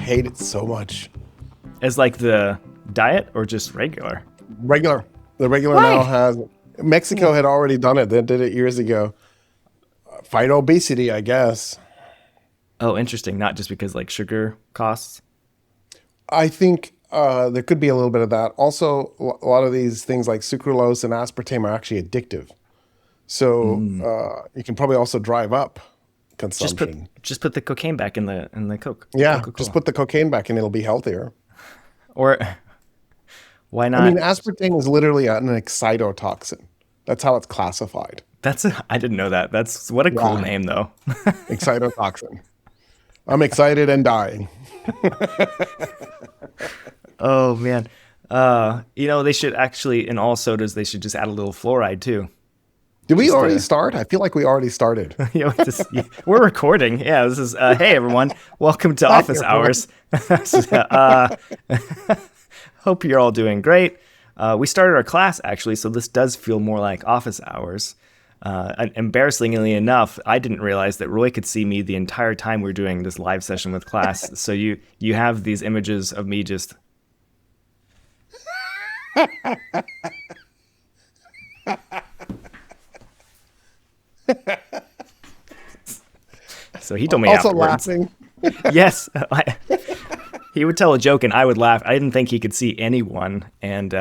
hate it so much. As like the diet or just regular? Regular. The regular Why? now has... Mexico had already done it. They did it years ago. Fight obesity, I guess. Oh, interesting. Not just because like sugar costs? I think there could be a little bit of that. Also, a lot of these things like sucralose and aspartame are actually addictive. So you can probably also drive up consumption. Just put the cocaine back in the Coke. Yeah, Coca-Cola. just put the cocaine back and it'll be healthier. Or why not? I mean, aspartame is literally an excitotoxin. That's how it's classified. I didn't know that. That's what a cool name though. Excitotoxin. I'm excited and dying. Oh man. They should actually, in all sodas, they should just add a little fluoride too. Did we already start? I feel like we already started. We're recording. Yeah, this is, hey everyone, welcome to Office Hours. Hope you're all doing great. We started our class actually, so this does feel more like Office Hours. Embarrassingly enough, I didn't realize that Roy could see me the entire time we were doing this live session with class. So you have these images of me just... So he told me also afterwards. Laughing. Yes. He would tell a joke and I would laugh. I didn't think he could see anyone. And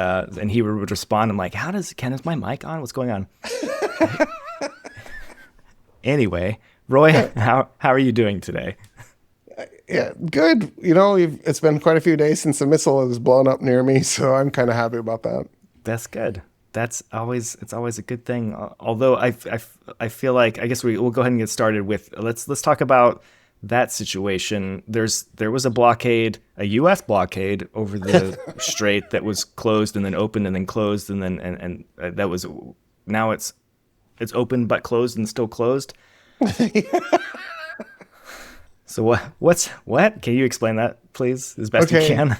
he would respond. I'm like, Ken, is my mic on? What's going on? Anyway, Roy, how are you doing today? Yeah, good. It's been quite a few days since a missile has blown up near me, so I'm kind of happy about that. That's good. It's always a good thing. Although I feel like, I guess we'll go ahead and get started with, let's talk about that situation. There was a blockade, a U.S. blockade over the Strait that was closed and then opened and then closed and then and that was, now it's open but closed and still closed. So what? Can you explain that, please, as best you can?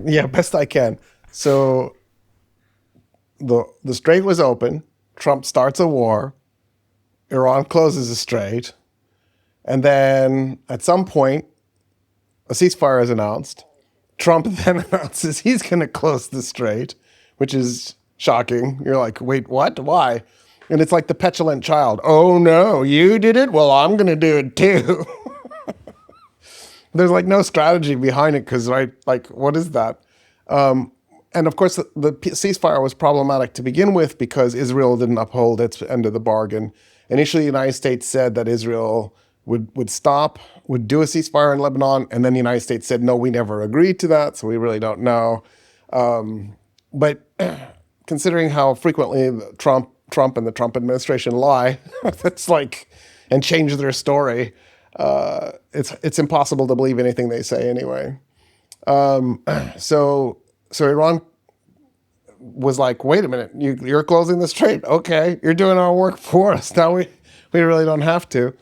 Yeah, best I can. So the Strait was open. Trump starts a war. Iran closes the Strait. And then at some point, a ceasefire is announced. Trump then announces he's going to close the Strait, which is shocking. You're like, wait, what? Why? And it's like the petulant child. Oh, no, you did it? Well, I'm going to do it too. There's like no strategy behind it because, right, like, what is that? And of course, the ceasefire was problematic to begin with because Israel didn't uphold its end of the bargain. Initially, the United States said that Israel would do a ceasefire in Lebanon, and then the United States said, no, we never agreed to that, so we really don't know. But considering how frequently Trump and the Trump administration lie, that's like, and change their story, it's impossible to believe anything they say anyway. So Iran was like, wait a minute, you're closing the Strait. Okay, you're doing our work for us. Now we really don't have to.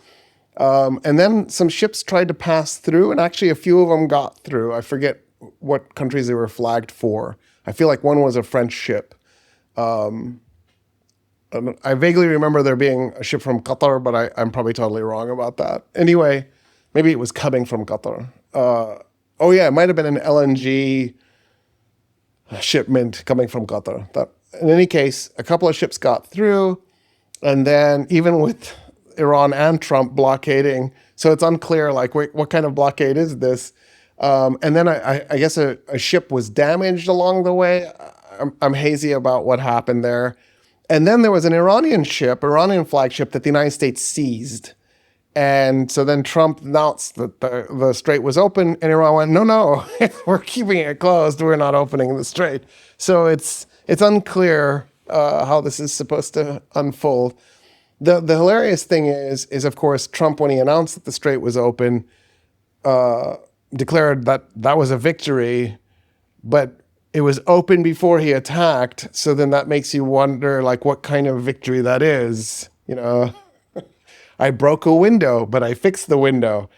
And then some ships tried to pass through, and actually a few of them got through. I forget what countries they were flagged for. I feel like one was a French ship. I vaguely remember there being a ship from Qatar, but I'm probably totally wrong about that. Anyway, maybe it was coming from Qatar. It might have been an LNG shipment coming from Qatar. In any case, a couple of ships got through, and then even with Iran and Trump blockading, so it's unclear, like, wait, what kind of blockade is this? And then I guess a ship was damaged along the way. I'm hazy about what happened there. And then there was an Iranian flagship that the United States seized. And so then Trump announced that the Strait was open, and Iran went, no, we're keeping it closed. We're not opening the Strait. So it's unclear how this is supposed to unfold. The hilarious thing is of course, Trump, when he announced that the Strait was open, declared that was a victory, but it was open before he attacked. So then that makes you wonder, like, what kind of victory that is, I broke a window, but I fixed the window.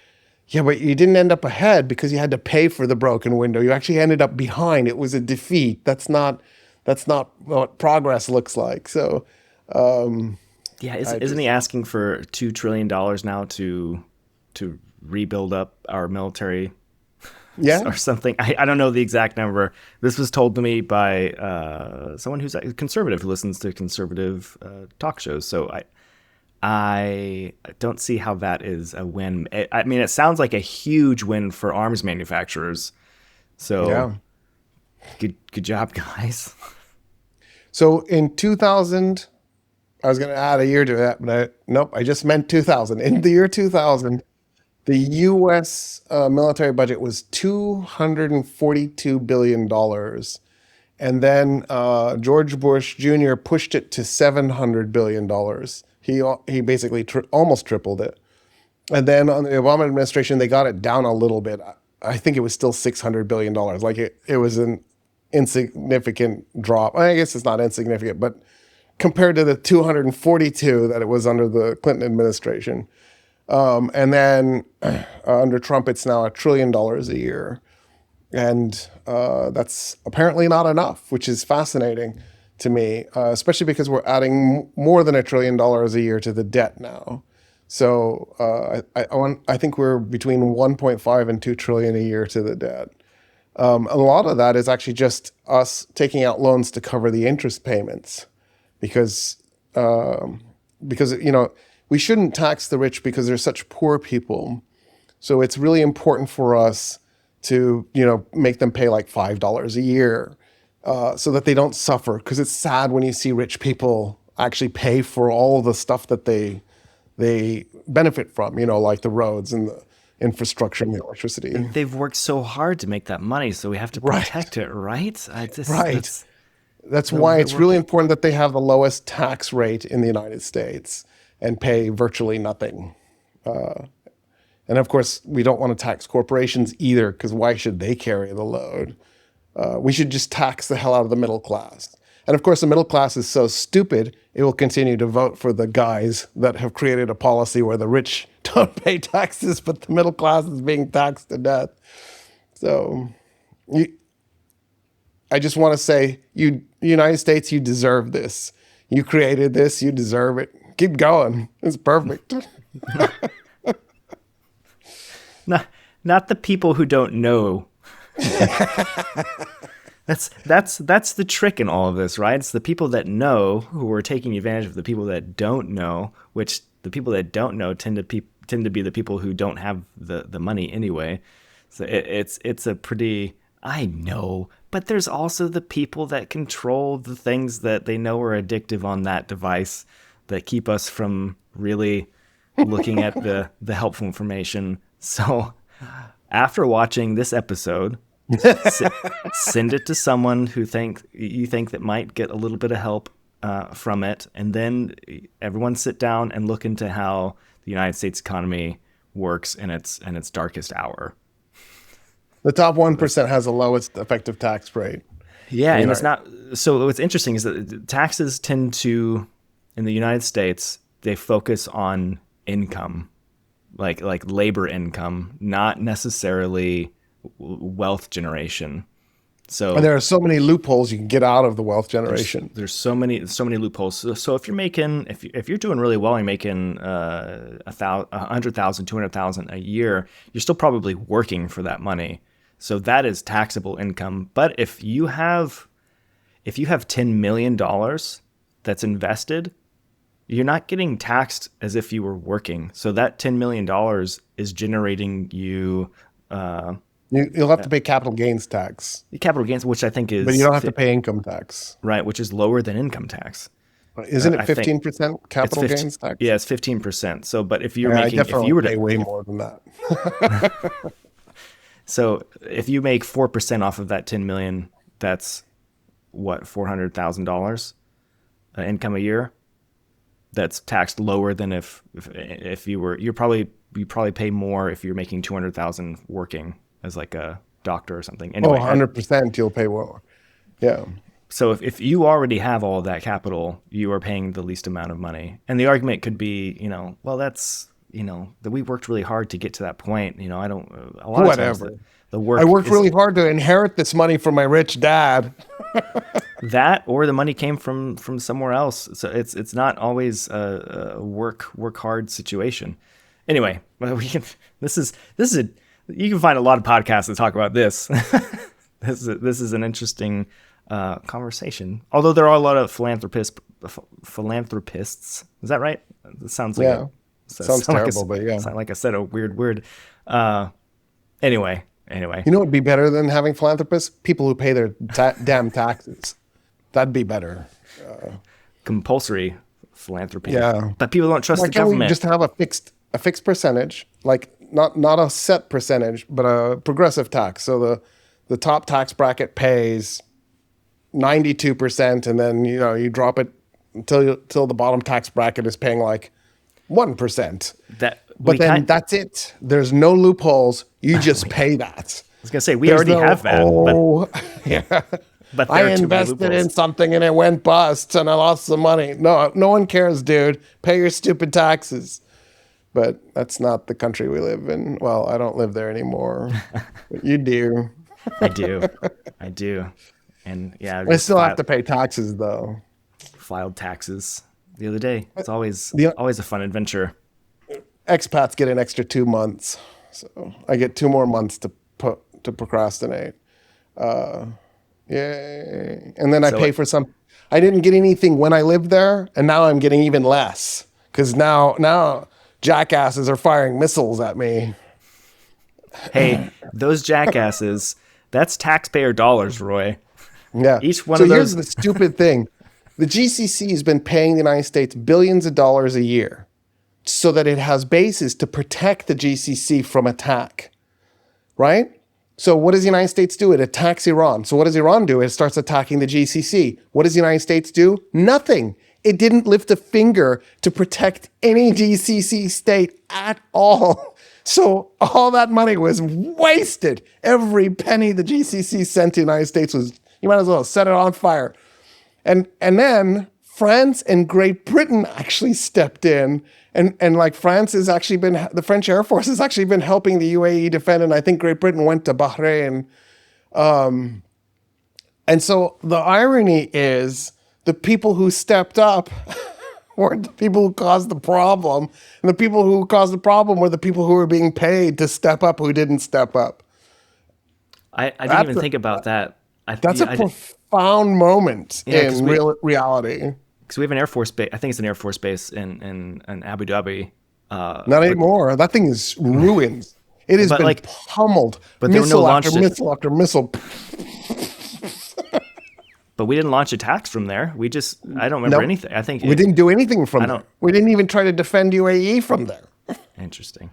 Yeah, but you didn't end up ahead because you had to pay for the broken window. You actually ended up behind. It was a defeat. That's not what progress looks like. So, isn't he asking for $2 trillion now to rebuild up our military Yeah. or something. I don't know the exact number. This was told to me by someone who's a conservative who listens to conservative talk shows. So I don't see how that is a win. I mean, it sounds like a huge win for arms manufacturers. So Yeah. good job, guys. So in 2000, I was going to add a year to that, but nope, I just meant 2000. In the year 2000, the U.S. Military budget was $242 billion. And then George Bush Jr. pushed it to $700 billion. He basically almost tripled it. And then on the Obama administration, they got it down a little bit. I think it was still $600 billion. Like it was an insignificant drop. I guess it's not insignificant, but compared to the 242 that it was under the Clinton administration. And then under Trump, it's now $1 trillion a year. And that's apparently not enough, which is fascinating to me, especially because we're adding more than $1 trillion a year to the debt now. So I think we're between 1.5 and 2 trillion a year to the debt. A lot of that is actually just us taking out loans to cover the interest payments, because we shouldn't tax the rich because they're such poor people. So it's really important for us to make them pay like $5 a year, so that they don't suffer. Because it's sad when you see rich people actually pay for all the stuff that they benefit from, like the roads and the infrastructure and the electricity. They've worked so hard to make that money, so we have to protect it, right? Right. That's why it's really important that they have the lowest tax rate in the United States and pay virtually nothing. And of course, we don't want to tax corporations either, because why should they carry the load? We should just tax the hell out of the middle class. And of course, the middle class is so stupid, it will continue to vote for the guys that have created a policy where the rich don't pay taxes, but the middle class is being taxed to death. So I just want to say, United States, you deserve this. You created this, you deserve it. Keep going. It's perfect. Not the people who don't know. That's the trick in all of this, right? It's the people that know who are taking advantage of the people that don't know, which the people that don't know tend to be the people who don't have the money anyway. So it's a pretty, I know, but there's also the people that control the things that they know are addictive on that device, that keep us from really looking at the helpful information. So after watching this episode, send it to someone who you think that might get a little bit of help from it, and then everyone sit down and look into how the United States economy works in its darkest hour. The top 1% has the lowest effective tax rate. Yeah, and it's not. So what's interesting is that taxes tend to, in the United States, they focus on income, like labor income, not necessarily wealth generation. So and there are so many loopholes you can get out of the wealth generation. There's so many loopholes. So if you're making, if you're doing really well, you're making 100,000, 200,000 a year, you're still probably working for that money. So that is taxable income. But if you have $10 million that's invested, you're not getting taxed as if you were working. So that $10 million is generating you. You'll have to pay capital gains tax. Capital gains, which I think is... But you don't have to pay income tax. Right, which is lower than income tax. Isn't it 15% capital gains tax? Yeah, it's 15%. So, but if you're making... if you were to pay way more than that. So if you make 4% off of that 10 million, that's what, $400,000 income a year? That's taxed lower than if you probably pay more if you're making 200,000 working as like a doctor or something. Anyway, 100% you'll pay more. Yeah. So if you already have all of that capital, you are paying the least amount of money. And the argument could be, well, that's, that we worked really hard to get to that point. I don't, a lot Whatever. of times the work. I worked really hard to inherit this money from my rich dad. That, or the money came from somewhere else. So it's not always a work hard situation. Anyway, we can, this is You can find a lot of podcasts that talk about this. This is an interesting conversation. Although there are a lot of philanthropists. Is that right? It sounds like sounds terrible, but yeah. Sound like I said a weird word. Anyway. You know what would be better than having philanthropists? People who pay their damn taxes. That'd be better. Compulsory philanthropy. Yeah. But people don't trust the government. We just have a fixed percentage, like not a set percentage, but a progressive tax. So the top tax bracket pays 92%, and then you drop it until the bottom tax bracket is paying like 1%. But then that's it. There's no loopholes. You just pay that. I was gonna say we already have that. Yeah. But I invested in something and it went bust and I lost some money. No one cares, dude. Pay your stupid taxes. But that's not the country we live in. Well, I don't live there anymore. But you do. I do. And yeah, I still have to pay taxes though. Filed taxes the other day. It's always a fun adventure. Expats get an extra 2 months, so I get 2 more months to procrastinate. Yay! And then I pay for some. I didn't get anything when I lived there, and now I'm getting even less because now jackasses are firing missiles at me. Hey, those jackasses, that's taxpayer dollars, Roy. Yeah. Each one of those. Here's the stupid thing. The GCC has been paying the United States billions of dollars a year so that it has bases to protect the GCC from attack, right? So what does the United States do? It attacks Iran. So what does Iran do? It starts attacking the GCC. What does the United States do? Nothing. It didn't lift a finger to protect any GCC state at all. So all that money was wasted. Every penny the GCC sent to the United States was, you might as well set it on fire. And then France and Great Britain actually stepped in. And like France has actually been, the French Air Force has actually been helping the UAE defend, and I think Great Britain went to Bahrain. And so the irony is the people who stepped up weren't the people who caused the problem. And the people who caused the problem were the people who were being paid to step up who didn't step up. I didn't even think about that. That's a profound moment in reality. Because we have an Air Force base. I think it's an Air Force base in Abu Dhabi. Not anymore. That thing is ruined. It has been pummeled. But there were no launch missile after missile. But we didn't launch attacks from there. I don't remember anything. I think we didn't do anything from there. We didn't even try to defend UAE from there. Interesting.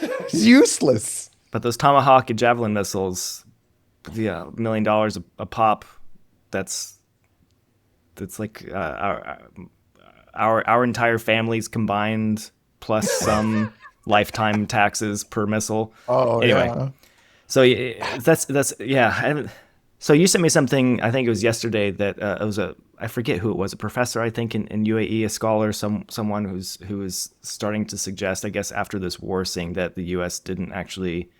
It's useless. But those Tomahawk and Javelin missiles, $1 million a pop. That's like our entire families combined plus some lifetime taxes per missile. Oh, anyway, yeah. So that's yeah. So you sent me something. I think it was yesterday that it was I forget who it was, a professor I think in UAE, a scholar, someone who was starting to suggest, I guess after this war, saying that the U.S. didn't actually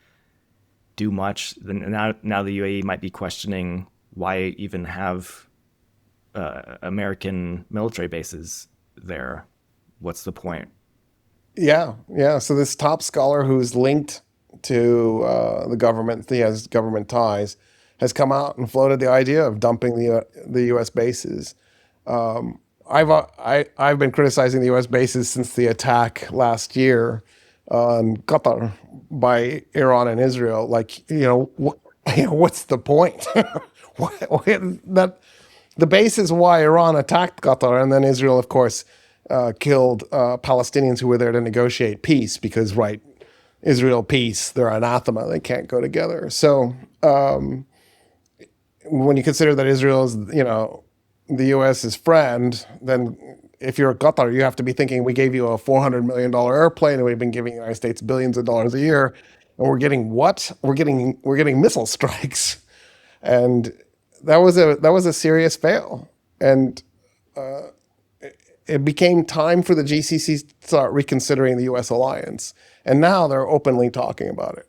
do much. Now the UAE might be questioning why even have American military bases there. What's the point? Yeah. So this top scholar who's linked to the government, he has government ties, has come out and floated the idea of dumping the U.S. bases. I've been criticizing the U.S. bases since the attack last year on Qatar by Iran and Israel. Like, what's the point? The base is why Iran attacked Qatar, and then Israel, of course, killed Palestinians who were there to negotiate peace because, right, Israel, peace, they're anathema. They can't go together. So when you consider that Israel is, the U.S.'s friend, then if you're Qatar, you have to be thinking, we gave you a $400 million airplane, and we've been giving the United States billions of dollars a year, and we're getting what? We're getting missile strikes. And that was a serious fail, and it became time for the GCC to start reconsidering the U.S. alliance, and now they're openly talking about it.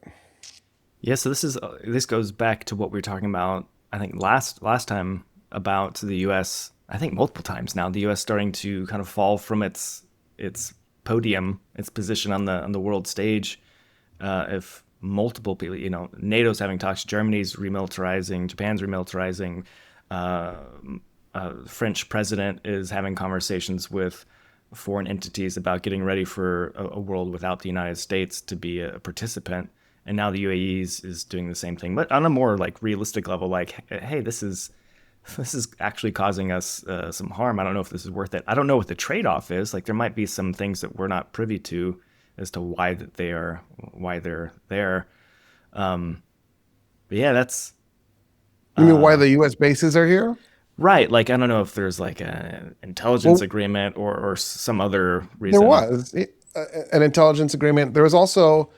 Yeah, so this goes back to what we were talking about. I think last time about the U.S. I think multiple times now. The U.S. starting to kind of fall from its podium, its position on the world stage. If multiple people. NATO's having talks. Germany's remilitarizing. Japan's remilitarizing. French president is having conversations with foreign entities about getting ready for a world without the United States to be a participant. And now the UAE is doing the same thing, but on a more like realistic level. Like, hey, this is actually causing us some harm. I don't know if this is worth it. I don't know what the trade-off is. Like, there might be some things that we're not privy to as to why they're there. But yeah, that's You mean why the U.S. bases are here? right. Like, I don't know if there's like an intelligence agreement or some other There reason. was an intelligence agreement. There was also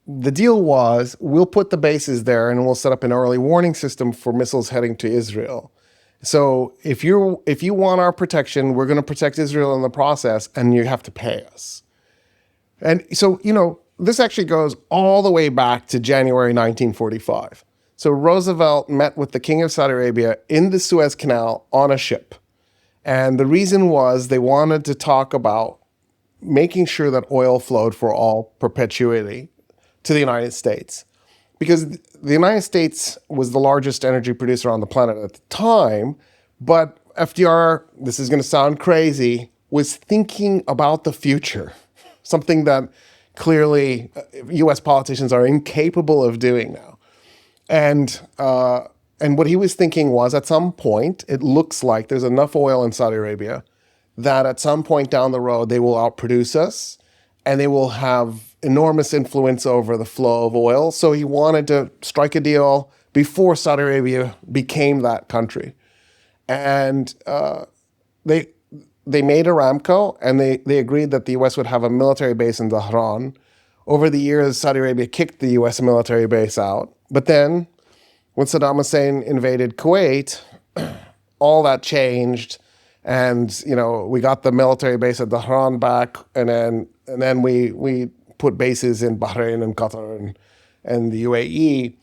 the deal was we'll put the bases there and we'll set up an early warning system for missiles heading to Israel. So if you want our protection, we're going to protect Israel in the process, and you have to pay us. And so, this actually goes all the way back to January 1945. So Roosevelt met with the King of Saudi Arabia in the Suez Canal on a ship. And the reason was they wanted to talk about making sure that oil flowed for all perpetuity to the United States. Because the United States was the largest energy producer on the planet at the time, but FDR, this is going to sound crazy, was thinking about the future, something that clearly U.S. politicians are incapable of doing now. And what he was thinking was, at some point, it looks like there's enough oil in Saudi Arabia that at some point down the road, they will outproduce us, and they will have enormous influence over the flow of oil. So he wanted to strike a deal before Saudi Arabia became that country. And they made Aramco, and they agreed that the U.S. would have a military base in Dhahran. Over the years, Saudi Arabia kicked the U.S. military base out. But then, when Saddam Hussein invaded Kuwait, all that changed. And, we got the military base at Dhahran back, and then we put bases in Bahrain and Qatar and the UAE.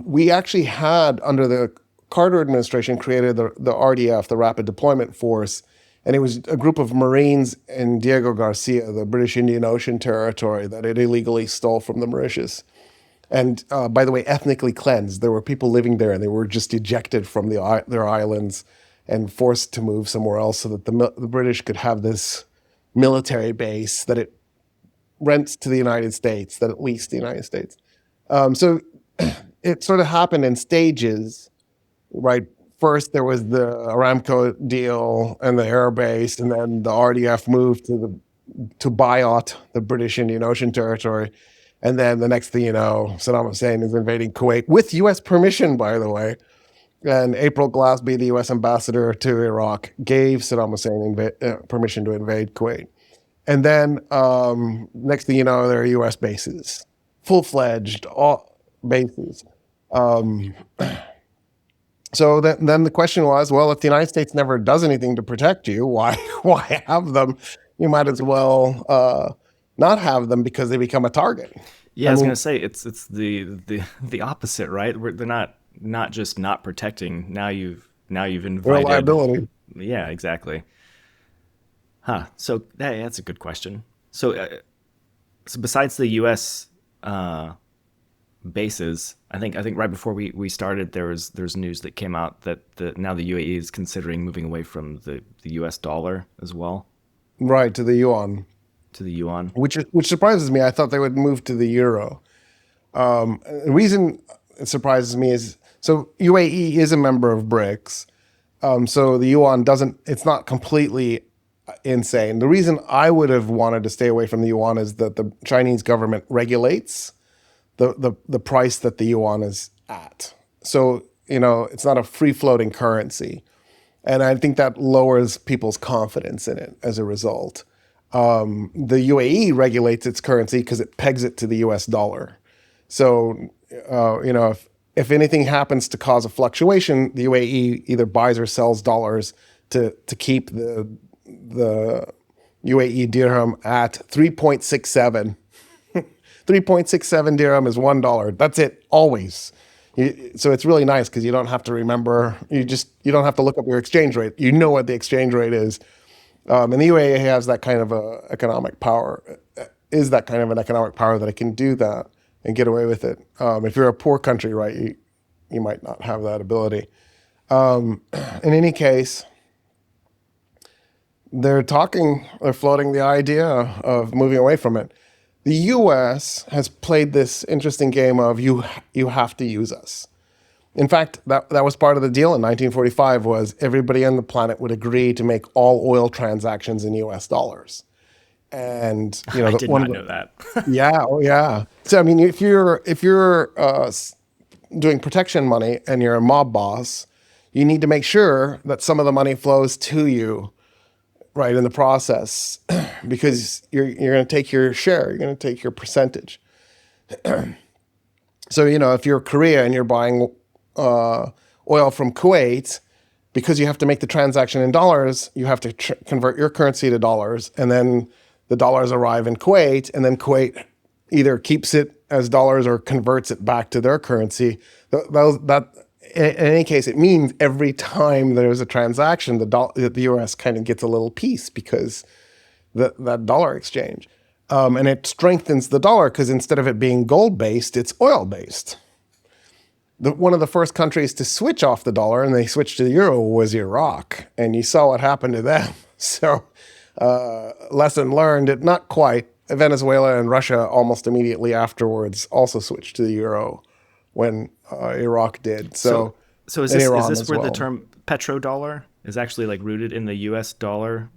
We actually had, under the Carter administration, created the RDF, the Rapid Deployment Force, and it was a group of Marines in Diego Garcia, the British Indian Ocean Territory, that it illegally stole from the Mauritius. And by the way, ethnically cleansed. There were people living there, and they were just ejected from their islands and forced to move somewhere else so that the British could have this military base that it rents to the United States, that it leased the United States. So it sort of happened in stages, right? First, there was the Aramco deal and the air base, and then the RDF moved to Bailouts, the British Indian Ocean Territory. And then the next thing you know, Saddam Hussein is invading Kuwait, with U.S. permission, by the way. And April Glaspie, the U.S. ambassador to Iraq, gave Saddam Hussein permission to invade Kuwait. And then next thing you know, there are U.S. bases, full-fledged bases. So then the question was, well, if the United States never does anything to protect you, why have them? You might as well not have them, because they become a target. Yeah, I was going to say it's the opposite, right? They're not just not protecting. Now you've invited. They're a liability. Yeah, exactly. Huh. So that's a good question. So besides the U.S. Bases, I think right before we started, there's news that came out that now the UAE is considering moving away from the U.S. dollar as well. Right, to the yuan. To the yuan. Which surprises me. I thought they would move to the euro. The reason it surprises me is, so UAE is a member of BRICS. So the yuan it's not completely insane. The reason I would have wanted to stay away from the yuan is that the Chinese government regulates the price that the yuan is at. So, it's not a free-floating currency. And I think that lowers people's confidence in it as a result. The UAE regulates its currency because it pegs it to the US dollar. So, if anything happens to cause a fluctuation, the UAE either buys or sells dollars to keep the UAE dirham at 3.67. 3.67 dirham is $1. That's it, always. So it's really nice because you don't have to remember. You don't have to look up your exchange rate. You know what the exchange rate is. And the UAE has that kind of economic power. Is that kind of an economic power that it can do that and get away with it. If you're a poor country, right, you might not have that ability. In any case, they're floating the idea of moving away from it. The U.S. has played this interesting game of you have to use us. In fact, that was part of the deal in 1945 was everybody on the planet would agree to make all oil transactions in U.S. dollars. And I did not know that. Yeah, oh yeah. So I mean, if you're doing protection money and you're a mob boss, you need to make sure that some of the money flows to you, right, in the process, because you're going to take your share, you're going to take your percentage. So if you're Korea and you're buying oil from Kuwait, because you have to make the transaction in dollars, you have to convert your currency to dollars, and then the dollars arrive in Kuwait, and then Kuwait either keeps it as dollars or converts it back to their currency. That in any case, it means every time there's a transaction, the U.S. kind of gets a little piece because that dollar exchange. And it strengthens the dollar because instead of it being gold-based, it's oil-based. One of the first countries to switch off the dollar and they switched to the euro was Iraq. And you saw what happened to them. So lesson learned, not quite. Venezuela and Russia almost immediately afterwards also switched to the euro when Iraq did. So is this where the term petrodollar is actually like rooted in the U.S. dollar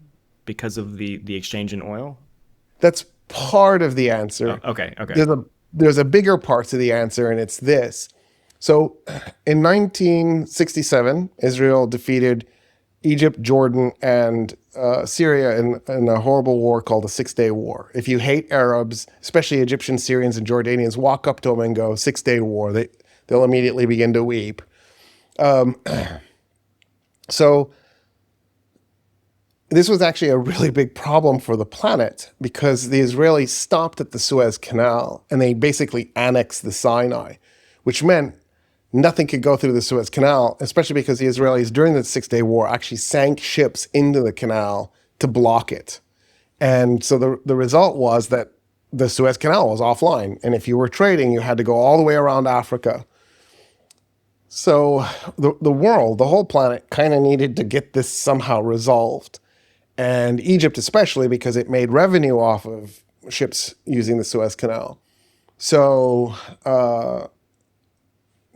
because of the exchange in oil? That's part of the answer. Oh, okay. There's a bigger part to the answer, and it's this. So in 1967, Israel defeated Egypt, Jordan, and Syria in a horrible war called the 6-Day War. If you hate Arabs, especially Egyptians, Syrians, and Jordanians, walk up to them and go, 6-Day War. They'll immediately begin to weep. So this was actually a really big problem for the planet because the Israelis stopped at the Suez Canal and they basically annexed the Sinai, which meant nothing could go through the Suez Canal, especially because the Israelis during the 6-Day War actually sank ships into the canal to block it. And so the result was that the Suez Canal was offline. And if you were trading, you had to go all the way around Africa. So the world, the whole planet, kind of needed to get this somehow resolved. And Egypt especially, because it made revenue off of ships using the Suez Canal. So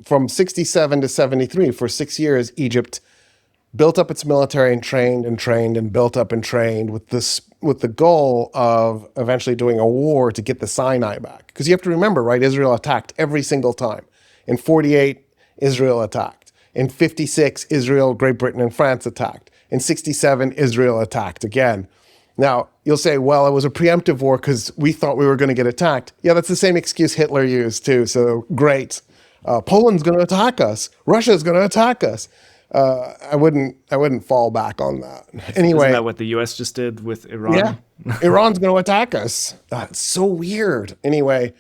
from 67 to 73, for 6 years, Egypt built up its military and trained and built up and trained with the goal of eventually doing a war to get the Sinai back. Because you have to remember, right, Israel attacked every single time. In 48, Israel attacked. In 56, Israel, Great Britain, and France attacked. In 67, Israel attacked again. Now, you'll say, well, it was a preemptive war because we thought we were going to get attacked. Yeah, that's the same excuse Hitler used too, so great. Poland's going to attack us. Russia's going to attack us. I wouldn't fall back on that. Anyway, isn't that what the U.S. just did with Iran? Yeah, Iran's going to attack us. It's so weird. Anyway,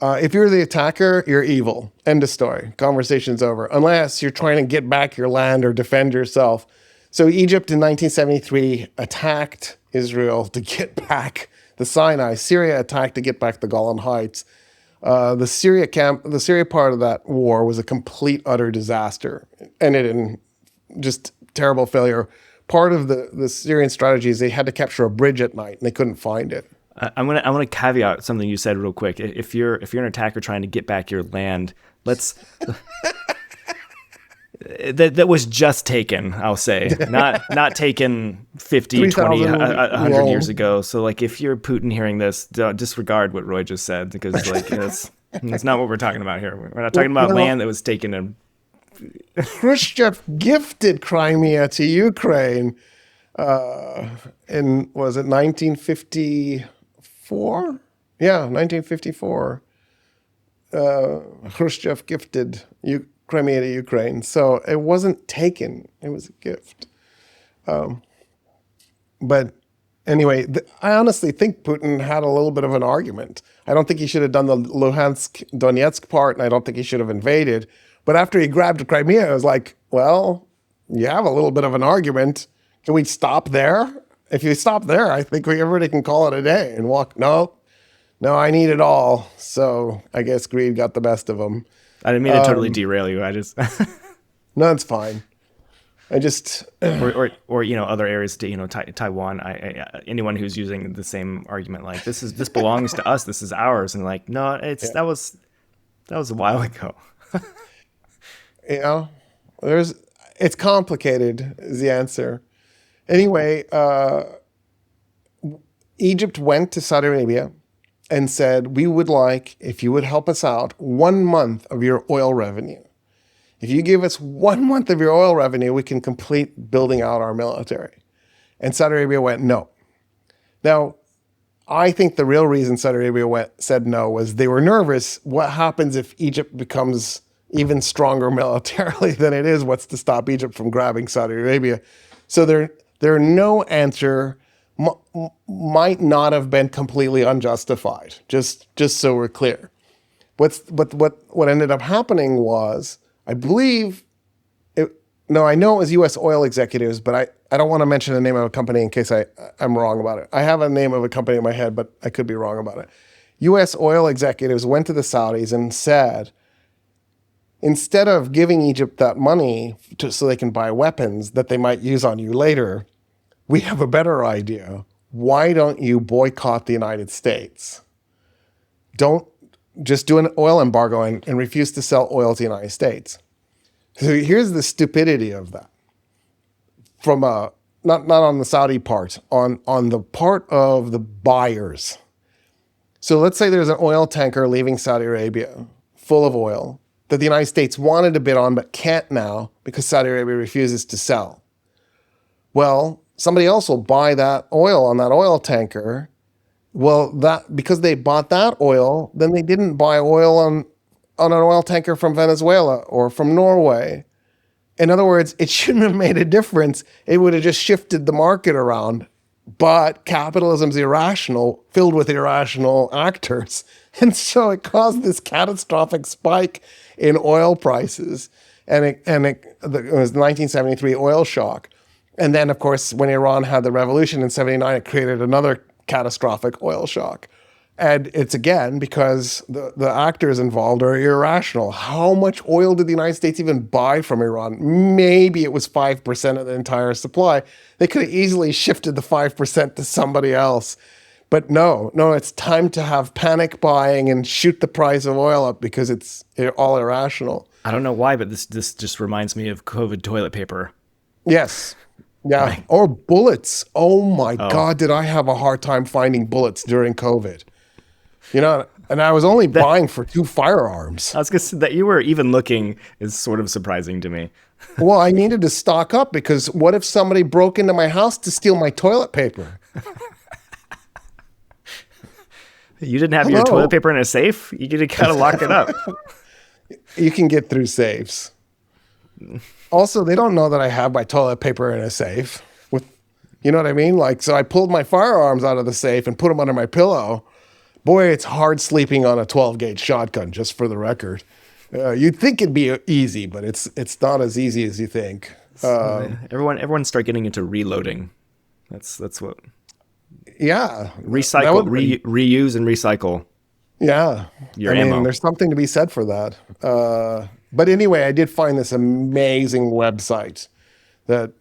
if you're the attacker, you're evil. End of story. Conversation's over. Unless you're trying to get back your land or defend yourself. So Egypt in 1973 attacked Israel to get back the Sinai. Syria attacked to get back the Golan Heights. The Syria part of that war was a complete, utter disaster. Ended in just terrible failure. Part of the Syrian strategy is they had to capture a bridge at night and they couldn't find it. I want to caveat something you said real quick. If you're an attacker trying to get back your land, let's that was just taken, I'll say, not taken 50, 20, 100 years ago. So like if you're Putin hearing this, don't disregard what Roy just said because like that's not what we're talking about here. We're not talking about land that was taken in. Khrushchev gifted Crimea to Ukraine in, was it 1954? Yeah, 1954. Khrushchev gifted Crimea to Ukraine. So it wasn't taken. It was a gift. But anyway, I honestly think Putin had a little bit of an argument. I don't think he should have done the Luhansk, Donetsk part, and I don't think he should have invaded. But after he grabbed Crimea, I was like, well, you have a little bit of an argument. Can we stop there? If you stop there, I think everybody can call it a day and walk. No, No, I need it all. So I guess greed got the best of them. I didn't mean to totally derail you. I just No, it's fine. I just or other areas to Taiwan. Anyone who's using the same argument like this belongs to us. This is ours, and like no, that was a while ago. It's complicated is the answer. Anyway, Egypt went to Saudi Arabia and said, we would like, if you would help us out, 1 month of your oil revenue. If you give us 1 month of your oil revenue, we can complete building out our military. And Saudi Arabia went, no. Now, I think the real reason Saudi Arabia said no was they were nervous. What happens if Egypt becomes even stronger militarily than it is? What's to stop Egypt from grabbing Saudi Arabia? So their no answer might not have been completely unjustified. Just so we're clear. What ended up happening was, I believe, I know it was U.S. oil executives, but I don't want to mention the name of a company in case I'm wrong about it. I have a name of a company in my head, but I could be wrong about it. U.S. oil executives went to the Saudis and said, instead of giving Egypt that money so they can buy weapons that they might use on you later, we have a better idea. Why don't you boycott the United States? Don't just do an oil embargo and refuse to sell oil to the United States. So here's the stupidity of that. From not on the Saudi part, on the part of the buyers. So let's say there's an oil tanker leaving Saudi Arabia full of oil that the United States wanted to bid on but can't now because Saudi Arabia refuses to sell. Well, somebody else will buy that oil on that oil tanker. Well, because they bought that oil, then they didn't buy oil on an oil tanker from Venezuela or from Norway. In other words, it shouldn't have made a difference. It would have just shifted the market around. But capitalism's irrational, filled with irrational actors. And so it caused this catastrophic spike in oil prices. And it was the 1973 oil shock. And then, of course, when Iran had the revolution in 79, it created another catastrophic oil shock. And it's again because the actors involved are irrational. How much oil did the United States even buy from Iran? Maybe it was 5% of the entire supply. They could have easily shifted the 5% to somebody else. But no, it's time to have panic buying and shoot the price of oil up because it's all irrational. I don't know why, but this just reminds me of COVID toilet paper. Yes. Yeah. Right. Or bullets. Oh my God, did I have a hard time finding bullets during COVID? And I was only buying for 2 firearms. I was going to say that you were even looking is sort of surprising to me. Well, I needed to stock up because what if somebody broke into my house to steal my toilet paper? You didn't have your toilet paper in a safe? You could have kind of locked it up. You can get through safes. Also, they don't know that I have my toilet paper in a safe. You know what I mean? So I pulled my firearms out of the safe and put them under my pillow. Boy, it's hard sleeping on a 12-gauge shotgun, just for the record. You'd think it'd be easy, but it's not as easy as you think. Everyone start getting into reloading. That's what. Yeah. Recycle, reuse, and recycle. Yeah. Your ammo. There's something to be said for that. But anyway, I did find this amazing website that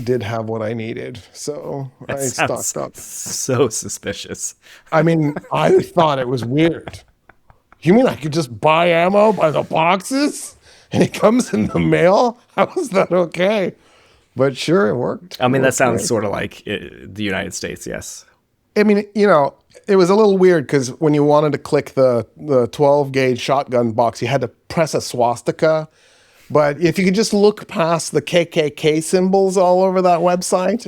did have what I needed. So I stocked up. So suspicious. I thought it was weird. You mean I could just buy ammo by the boxes and it comes in the mail? How is that okay? But sure, it worked. That sounds sort of like the United States, yes. It was a little weird because when you wanted to click the 12-gauge shotgun box, you had to press a swastika. But if you could just look past the KKK symbols all over that website,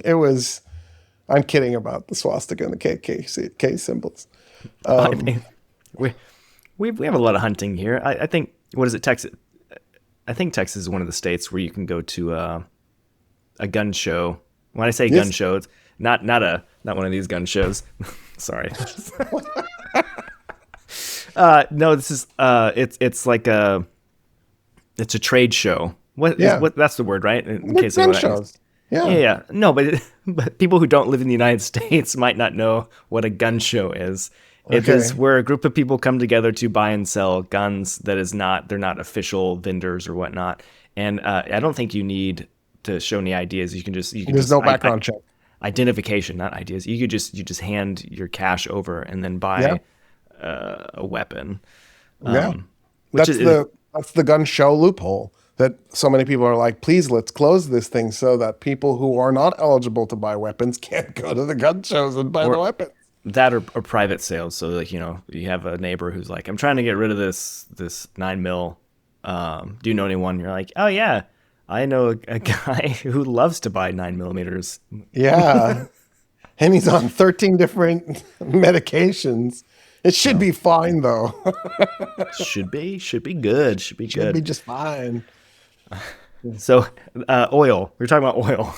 I'm kidding about the swastika and the KKK symbols. We have a lot of hunting here. I think, what is it, Texas? I think Texas is one of the states where you can go to a gun show. When I say gun show, it's not one of these gun shows. Sorry. No, this is it's like it's a trade show. What that's the word, right? In case gun shows. Yeah. No, but people who don't live in the United States might not know what a gun show is. It is Okay. where a group of people come together to buy and sell guns. They're not official vendors or whatnot. And I don't think you need to show any ideas. You can There's just no background check. identification, not ideas. You just hand your cash over and then Yeah. buy a weapon, Yeah. which is That's the gun show loophole that so many people are like, please let's close this thing so that people who are not eligible to buy weapons can't go to the gun shows and buy the or weapons. that or private sales. So like you have a neighbor who's like, I'm trying to get rid of this 9 mil. Do you know anyone? You're like, oh yeah, I know a guy who loves to buy 9 millimeters. Yeah. And he's on 13 different medications. It should be fine though. Should be good. Should be Should be good. just fine. So oil. We're talking about oil.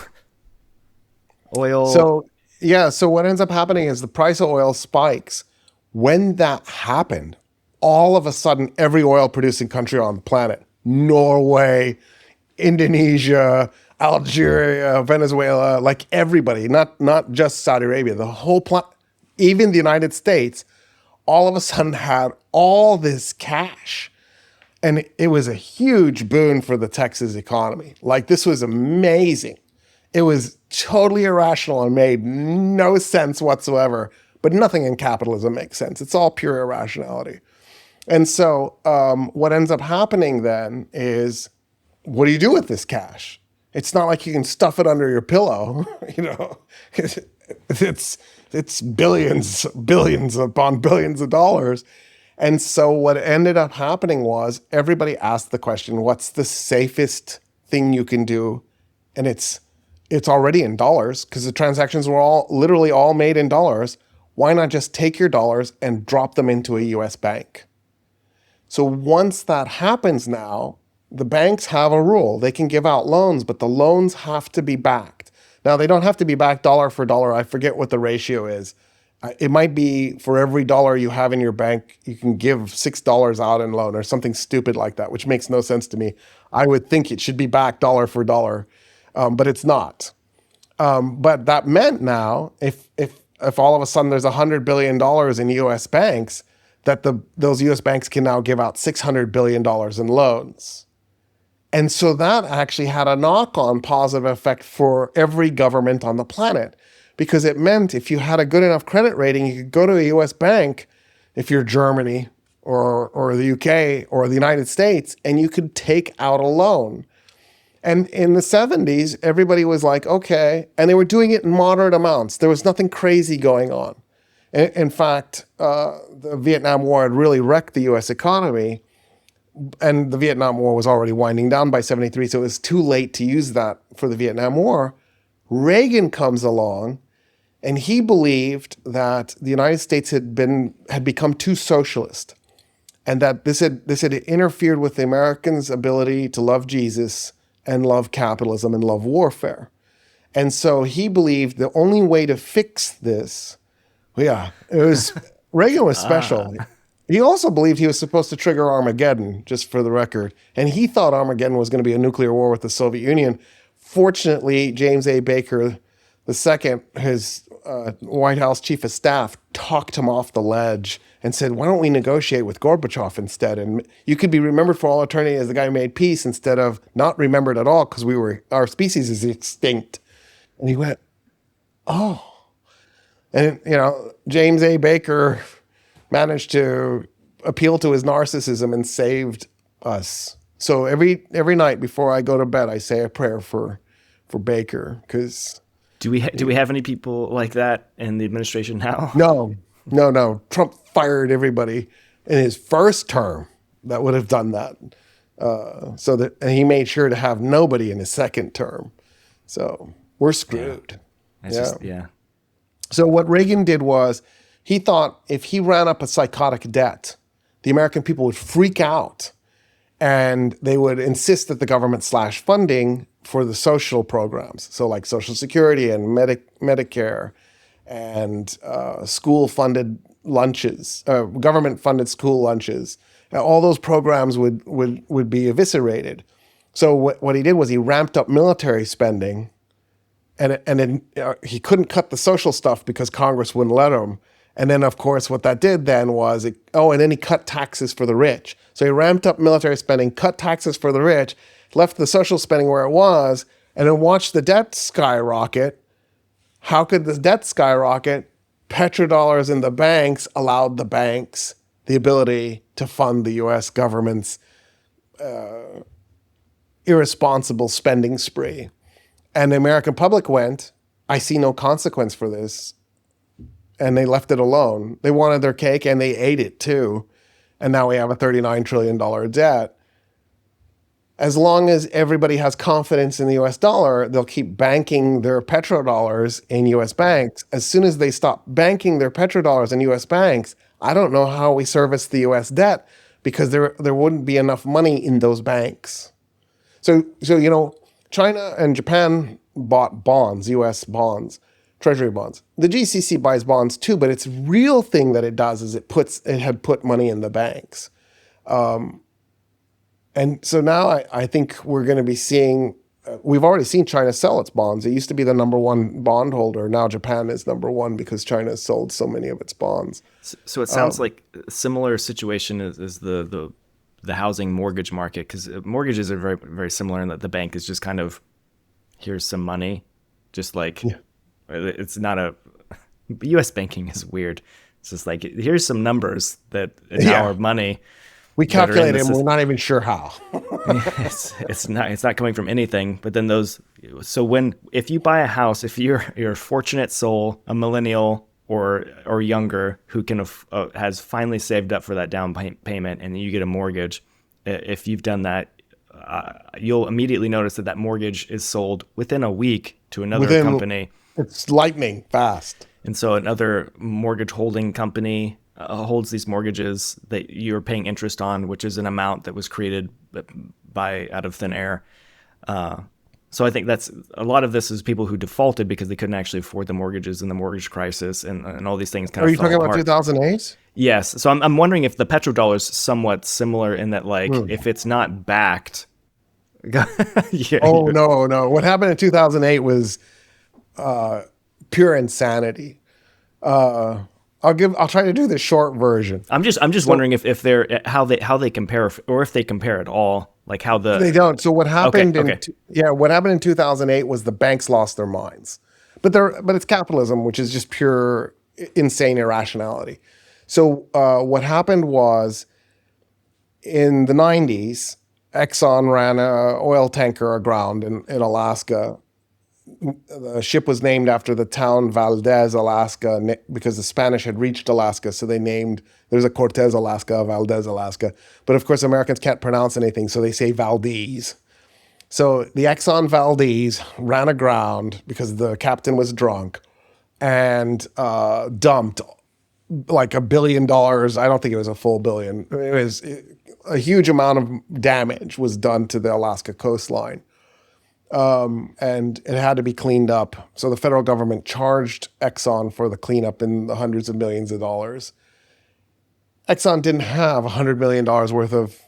Oil. So, yeah, so what ends up happening is the price of oil spikes. When that happened, all of a sudden, every oil producing country on the planet, Norway, Indonesia, Algeria, Venezuela, like everybody, not just Saudi Arabia, the whole planet, even the United States, all of a sudden had all this cash. And it was a huge boon for the Texas economy. Like, this was amazing. It was totally irrational and made no sense whatsoever. But nothing in capitalism makes sense. It's all pure irrationality. And so what ends up happening then is, what do you do with this cash? It's not like you can stuff it under your pillow. You know, it's billions upon billions of dollars. And so what ended up happening was everybody asked the question, what's the safest thing you can do? And it's already in dollars because the transactions were all literally all made in dollars. Why not just take your dollars and drop them into a US bank? So once that happens now, the banks have a rule. They can give out loans, but the loans have to be backed. Now, they don't have to be backed dollar for dollar. I forget what the ratio is. It might be for every dollar you have in your bank, you can give $6 out in loan or something stupid like that, which makes no sense to me. I would think it should be backed dollar for dollar, but it's not. But that meant now, if all of a sudden there's $100 billion in U.S. banks, that those U.S. banks can now give out $600 billion in loans. And so that actually had a knock-on positive effect for every government on the planet, because it meant if you had a good enough credit rating, you could go to a U.S. bank, if you're Germany or the UK or the United States, and you could take out a loan. And in the 70s, everybody was like, okay, and they were doing it in moderate amounts. There was nothing crazy going on. In fact, the Vietnam War had really wrecked the U.S. economy, and the Vietnam War was already winding down by 73, so it was too late to use that for the Vietnam War. Reagan comes along, and he believed that the United States had become too socialist, and that this had interfered with the Americans' ability to love Jesus and love capitalism and love warfare. And so he believed the only way to fix this, yeah, it was Reagan was special. He also believed he was supposed to trigger Armageddon, just for the record. And he thought Armageddon was going to be a nuclear war with the Soviet Union. Fortunately, James A. Baker II, his White House chief of staff, talked him off the ledge and said, why don't we negotiate with Gorbachev instead? And you could be remembered for all eternity as the guy who made peace instead of not remembered at all because our species is extinct. And he went, oh. And, James A. Baker managed to appeal to his narcissism and saved us. So every night before I go to bed, I say a prayer for Baker, because Do we have any people like that in the administration now? no. Trump fired everybody in his first term that would have done that. And he made sure to have nobody in his second term. So we're screwed. Yeah. So what Reagan did was he thought if he ran up a psychotic debt, the American people would freak out and they would insist that the government slash funding for the social programs. So like Social Security and Medicare and school-funded lunches, government-funded school lunches. All those programs would be eviscerated. So what he did was he ramped up military spending, and then he couldn't cut the social stuff because Congress wouldn't let him. And then, of course, what that did then was, and then he cut taxes for the rich. So he ramped up military spending, cut taxes for the rich, left the social spending where it was, and then watched the debt skyrocket. How could the debt skyrocket? Petrodollars in the banks allowed the banks the ability to fund the U.S. government's irresponsible spending spree. And the American public went, I see no consequence for this. And they left it alone. They wanted their cake and they ate it too. And now we have a $39 trillion debt. As long as everybody has confidence in the US dollar, they'll keep banking their petrodollars in US banks. As soon as they stop banking their petrodollars in US banks, I don't know how we service the US debt because there wouldn't be enough money in those banks. So China and Japan bought bonds, US bonds, treasury bonds. The GCC buys bonds too, but its real thing that it does is it had put money in the banks. And so now I think we're going to be seeing, we've already seen China sell its bonds. It used to be the number one bondholder. Now Japan is number one because China has sold so many of its bonds. So it sounds like a similar situation is the housing mortgage market, because mortgages are very, very similar in that the bank is just kind of, here's some money, just like, it's not U.S. banking is weird. It's just like, here's some numbers that in our money. We calculate it and we're not even sure how. it's not coming from anything. But then if you buy a house, if you're a fortunate soul, a millennial or younger who has finally saved up for that down payment, and you get a mortgage, if you've done that, you'll immediately notice that mortgage is sold within a week to another company. It's lightning fast. And so another mortgage holding company holds these mortgages that you're paying interest on, which is an amount that was created out of thin air. So I think that's a lot of this is people who defaulted because they couldn't actually afford the mortgages in the mortgage crisis, and all these things kind of. Are you talking about 2008? Yes. So I'm wondering if the petrodollar is somewhat similar in that, like, if it's not backed. No. What happened in 2008 was pure insanity. I'll try to do the short version. I'm just wondering if they're how they compare, or if they compare at all, like how they don't. So what happened what happened in 2008 was the banks lost their minds, but it's capitalism, which is just pure insane irrationality. So what happened was in the 90s, Exxon ran an oil tanker aground in Alaska. The ship was named after the town Valdez, Alaska, because the Spanish had reached Alaska. So there's a Cortez, Alaska, Valdez, Alaska. But of course, Americans can't pronounce anything, so they say Valdez. So the Exxon Valdez ran aground because the captain was drunk and dumped like $1 billion. I don't think it was a full billion. It was a huge amount of damage was done to the Alaska coastline. And it had to be cleaned up. So the federal government charged Exxon for the cleanup in the hundreds of millions of dollars. Exxon didn't have $100 million worth of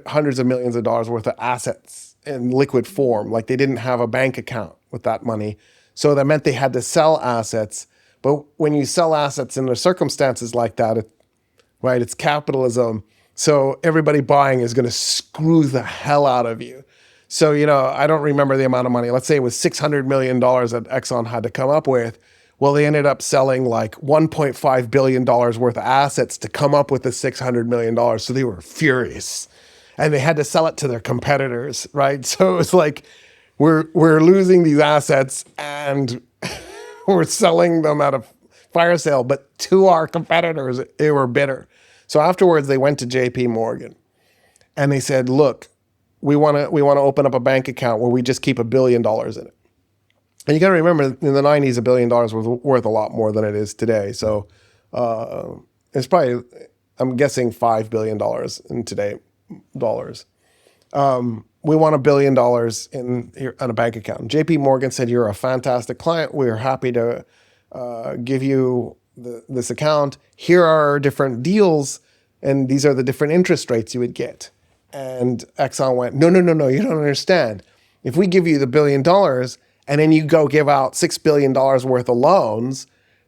hundreds of millions of dollars worth of assets in liquid form. Like, they didn't have a bank account with that money. So that meant they had to sell assets. But when you sell assets in circumstances like that, it's capitalism. So everybody buying is going to screw the hell out of you. So, I don't remember the amount of money. Let's say it was $600 million that Exxon had to come up with. Well, they ended up selling like $1.5 billion worth of assets to come up with the $600 million. So they were furious. And they had to sell it to their competitors, right? So it was like, we're losing these assets and we're selling them at a fire sale. But to our competitors, they were bitter. So afterwards, they went to JP Morgan. And they said, look, we want to open up a bank account where we just keep $1 billion in it. And you got to remember, in the 90s, $1 billion was worth a lot more than it is today. So it's probably, I'm guessing, $5 billion in today dollars. We want $1 billion in a bank account. JP Morgan said, you're a fantastic client. We're happy to give you this account. Here are our different deals, and these are the different interest rates you would get. And Exxon went, no, you don't understand. If we give you the $1 billion and then you go give out $6 billion worth of loans,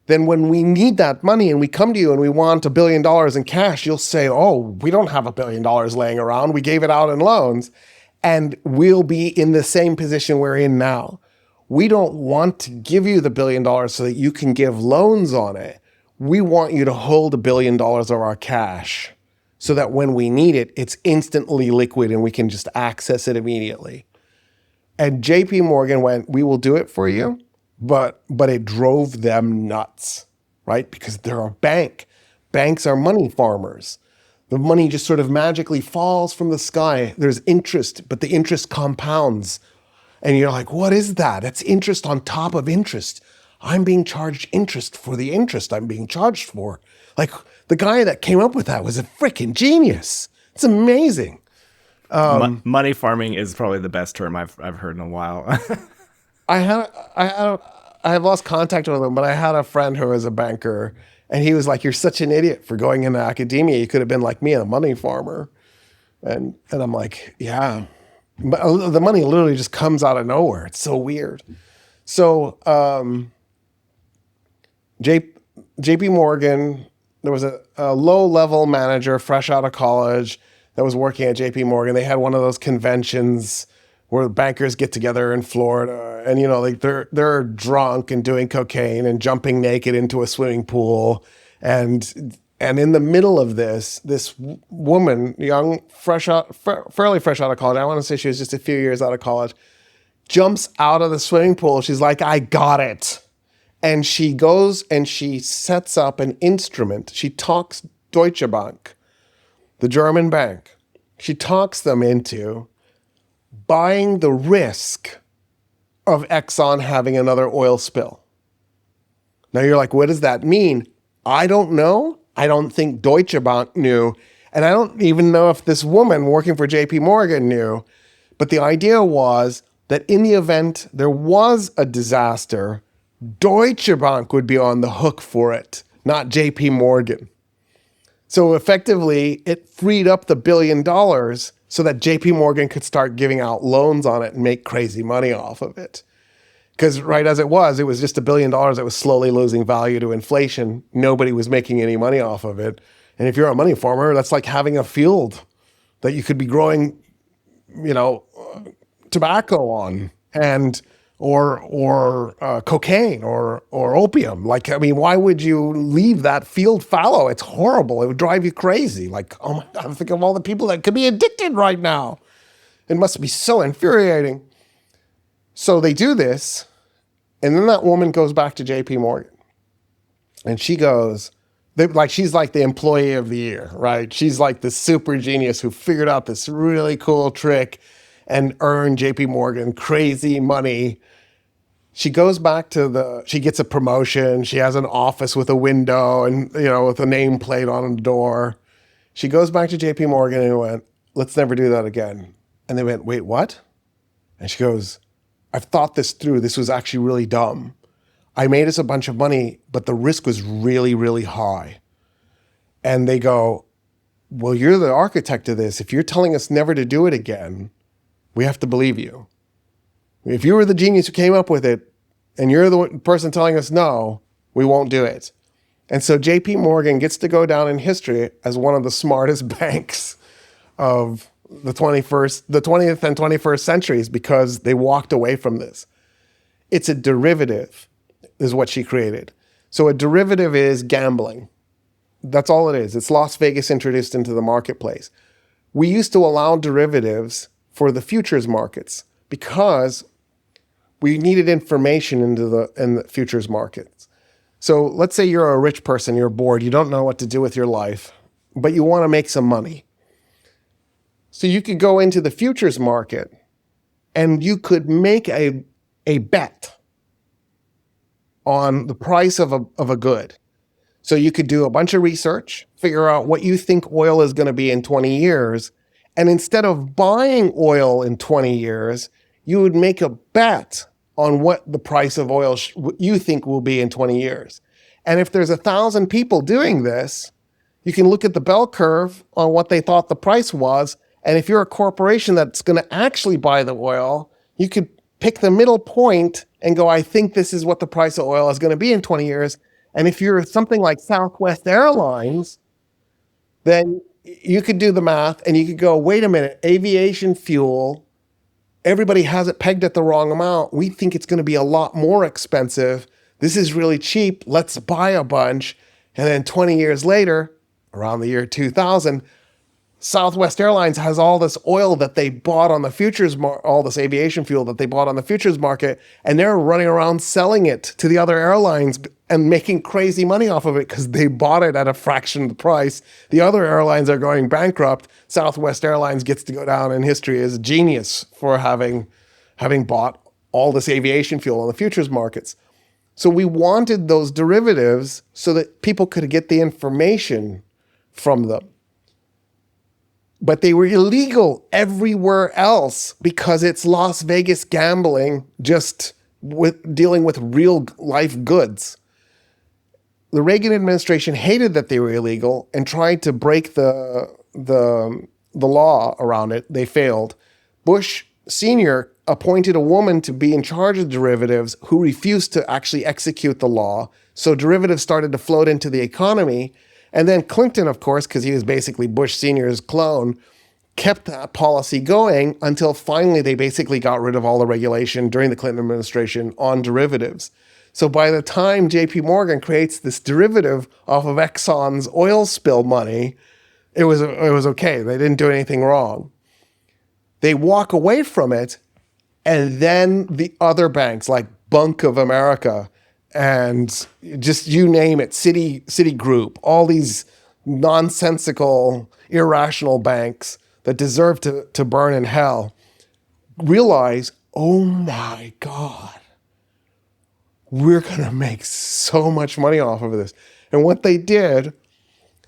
then when we need that money and we come to you and we want $1 billion in cash, you'll say, oh, we don't have $1 billion laying around. We gave it out in loans. And we'll be in the same position we're in now. We don't want to give you the $1 billion so that you can give loans on it. We want you to hold $1 billion of our cash so that when we need it, it's instantly liquid and we can just access it immediately. And JP Morgan went, we will do it for you, but it drove them nuts, right? Because they're a bank. Banks are money farmers. The money just sort of magically falls from the sky. There's interest, but the interest compounds. And you're like, what is that? It's interest on top of interest. I'm being charged interest for the interest I'm being charged for. Like, the guy that came up with that was a freaking genius. It's amazing. Money farming is probably the best term I've heard in a while. I have lost contact with him, but I had a friend who was a banker, and he was like, "You're such an idiot for going into academia. You could have been like me, a money farmer." And I'm like, "Yeah, but the money literally just comes out of nowhere. It's so weird." So JP Morgan, there was a low-level manager fresh out of college that was working at JP Morgan. They had one of those conventions where bankers get together in Florida, and like they're drunk and doing cocaine and jumping naked into a swimming pool, and in the middle of this woman, young, fairly fresh out of college, I want to say she was just a few years out of college, jumps out of the swimming pool. She's like, "I got it." And she goes and she sets up an instrument. She talks Deutsche Bank, the German bank. She talks them into buying the risk of Exxon having another oil spill. Now you're like, what does that mean? I don't know. I don't think Deutsche Bank knew. And I don't even know if this woman working for JP Morgan knew. But the idea was that in the event there was a disaster, Deutsche Bank would be on the hook for it, not JP Morgan. So effectively, it freed up the $1 billion so that JP Morgan could start giving out loans on it and make crazy money off of it. Because right as it was just $1 billion that was slowly losing value to inflation. Nobody was making any money off of it. And if you're a money farmer, that's like having a field that you could be growing, tobacco on or cocaine or opium. Like, I mean, why would you leave that field fallow? It's horrible. It would drive you crazy. Like, oh my God, think of all the people that could be addicted right now. It must be so infuriating. So they do this, and then that woman goes back to JP Morgan, and she goes, she's like the employee of the year, right? She's like the super genius who figured out this really cool trick and earned JP Morgan crazy money. She goes back she gets a promotion. She has an office with a window and, with a nameplate on the door. She goes back to JP Morgan and went, "Let's never do that again." And they went, "Wait, what?" And she goes, "I've thought this through. This was actually really dumb. I made us a bunch of money, but the risk was really, really high." And they go, "Well, you're the architect of this. If you're telling us never to do it again, we have to believe you. If you were the genius who came up with it and you're the person telling us no, we won't do it." And so JP Morgan gets to go down in history as one of the smartest banks of the 20th and 21st centuries because they walked away from this. It's a derivative is what she created. So a derivative is gambling. That's all it is. It's Las Vegas introduced into the marketplace. We used to allow derivatives for the futures markets because we needed information in the futures markets. So let's say you're a rich person, you're bored, you don't know what to do with your life, but you want to make some money. So you could go into the futures market and you could make a bet on the price of a good. So you could do a bunch of research, figure out what you think oil is going to be in 20 years, and instead of buying oil in 20 years, you would make a bet on what the price of oil you think will be in 20 years. And if there's 1,000 people doing this, you can look at the bell curve on what they thought the price was. And if you're a corporation that's going to actually buy the oil, you could pick the middle point and go, "I think this is what the price of oil is going to be in 20 years. And if you're something like Southwest Airlines, then you could do the math and you could go, wait a minute, aviation fuel, everybody has it pegged at the wrong amount. We think it's going to be a lot more expensive. This is really cheap. Let's buy a bunch. And then 20 years later, around the year 2000, Southwest Airlines has all this oil that they bought on the futures all this aviation fuel that they bought on the futures market, and they're running around selling it to the other airlines and making crazy money off of it because they bought it at a fraction of the price. The other airlines are going bankrupt. Southwest Airlines gets to go down in history as a genius for having bought all this aviation fuel on the futures markets. So we wanted those derivatives so that people could get the information from them. But they were illegal everywhere else because it's Las Vegas gambling, just with dealing with real life goods. The Reagan administration hated that they were illegal and tried to break the law around it. They failed. Bush Sr. appointed a woman to be in charge of derivatives who refused to actually execute the law. So derivatives started to float into the economy. And then Clinton, of course, because he was basically Bush Sr.'s clone, kept that policy going until finally they basically got rid of all the regulation during the Clinton administration on derivatives. So by the time JP Morgan creates this derivative off of Exxon's oil spill money, it was okay. They didn't do anything wrong. They walk away from it, and then the other banks like Bank of America and just you name it, Citigroup, all these nonsensical, irrational banks that deserve to burn in hell, realize, oh my God, we're going to make so much money off of this. And what they did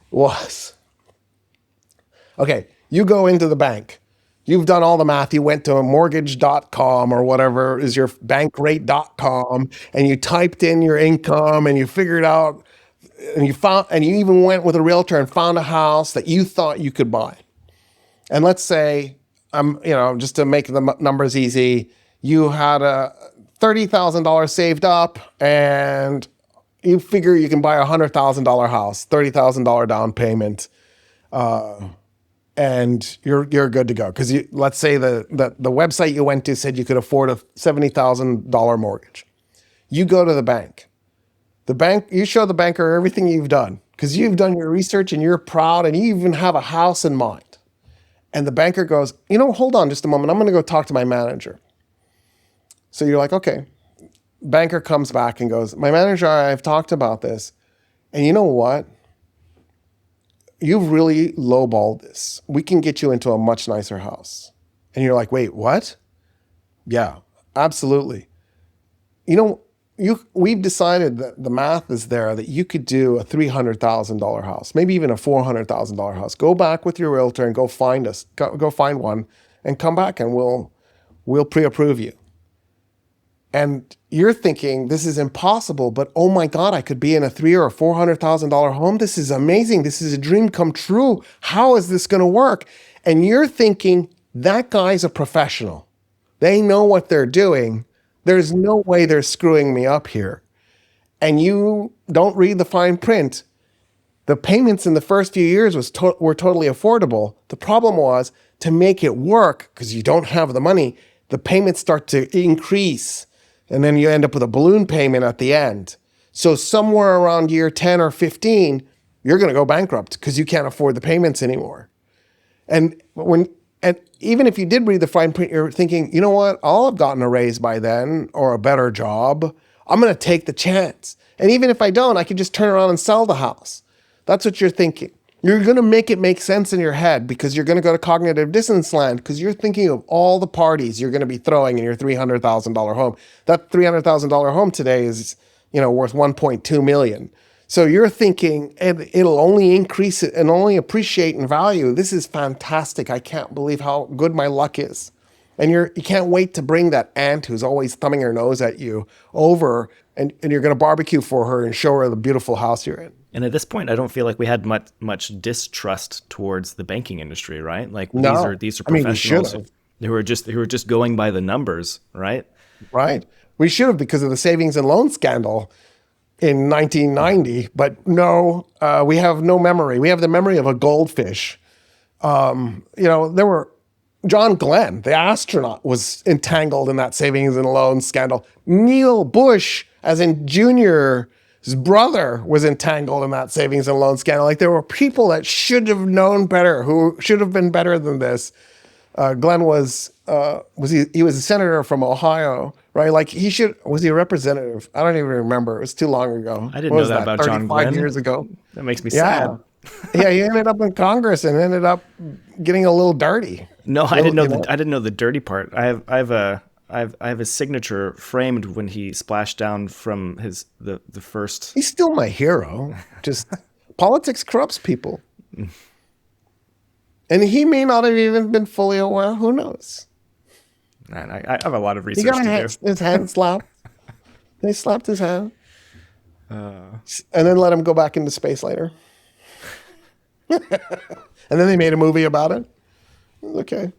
was, okay, you go into the bank. You've done all the math. You went to mortgage.com or whatever is your bankrate.com, and you typed in your income and you figured out, and you even went with a realtor and found a house that you thought you could buy. And let's say, just to make the numbers easy, you had a $30,000 saved up and you figure you can buy a $100,000 house, $30,000 down payment. And you're good to go. Because let's say the website you went to said you could afford a $70,000 mortgage. You go to the bank. You show the banker everything you've done because you've done your research and you're proud and you even have a house in mind. And the banker goes, hold on just a moment. I'm going to go talk to my manager. So you're like, okay. Banker comes back and goes, my manager, I've talked about this. And you know what? You've really lowballed this. We can get you into a much nicer house. And you're like, wait, what? Yeah, absolutely. We've decided that the math is there that you could do a $300,000 house, maybe even a $400,000 house. Go back with your realtor and go find one and come back and we'll pre-approve you. And you're thinking this is impossible, but oh my God, I could be in a $300,000 or $400,000 home. This is amazing. This is a dream come true. How is this going to work? And you're thinking that guy's a professional. They know what they're doing. There's no way they're screwing me up here. And you don't read the fine print. The payments in the first few years were totally affordable. The problem was to make it work, because you don't have the money, the payments start to increase. And then you end up with a balloon payment at the end. So somewhere around year 10 or 15, you're going to go bankrupt because you can't afford the payments anymore. And even if you did read the fine print, you're thinking, you know what? I'll have gotten a raise by then or a better job. I'm going to take the chance. And even if I don't, I could just turn around and sell the house. That's what you're thinking. You're going to make it make sense in your head because you're going to go to cognitive dissonance land because you're thinking of all the parties you're going to be throwing in your $300,000 home. That $300,000 home today is, worth $1.2 million. So you're thinking it'll only increase it and only appreciate in value. This is fantastic. I can't believe how good my luck is. And you can't wait to bring that aunt who's always thumbing her nose at you over and you're going to barbecue for her and show her the beautiful house you're in. And at this point, I don't feel like we had much distrust towards the banking industry, right? Like no. these are professionals who are just going by the numbers, right? Right. We should have because of the savings and loan scandal. in 1990, but no, we have no memory. We have the memory of a goldfish. There were John Glenn, the astronaut, was entangled in that savings and loan scandal. Neil Bush, as in Junior's brother, was entangled in that savings and loan scandal. Like, there were people that should have known better, who should have been better than this. Glenn was he was a senator from Ohio, right? Like, was he a representative? I don't even remember. It was too long ago. I didn't know that about John Glenn. 35 years ago. That makes me sad. Yeah, he ended up in Congress and ended up getting a little dirty. No, I didn't know. I didn't know the dirty part. I have a signature framed when he splashed down from the first. He's still my hero. Just politics corrupts people, and he may not have even been fully aware. Who knows? Man, I have a lot of research He got to do. his hand slapped. They slapped his hand, and then let him go back into space later. And then they made a movie about it. Okay.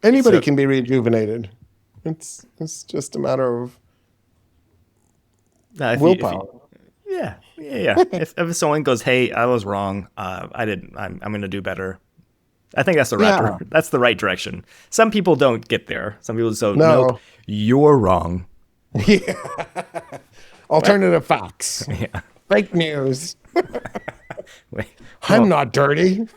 Anybody can be rejuvenated. It's just a matter of willpower. Yeah. if someone goes, "Hey, I was wrong. I'm going to do better." I think that's that's the right direction. Some people don't get there. Some people say, "Nope, you're wrong." Yeah. Alternative facts. Yeah. Fake news. Wait, I'm not dirty.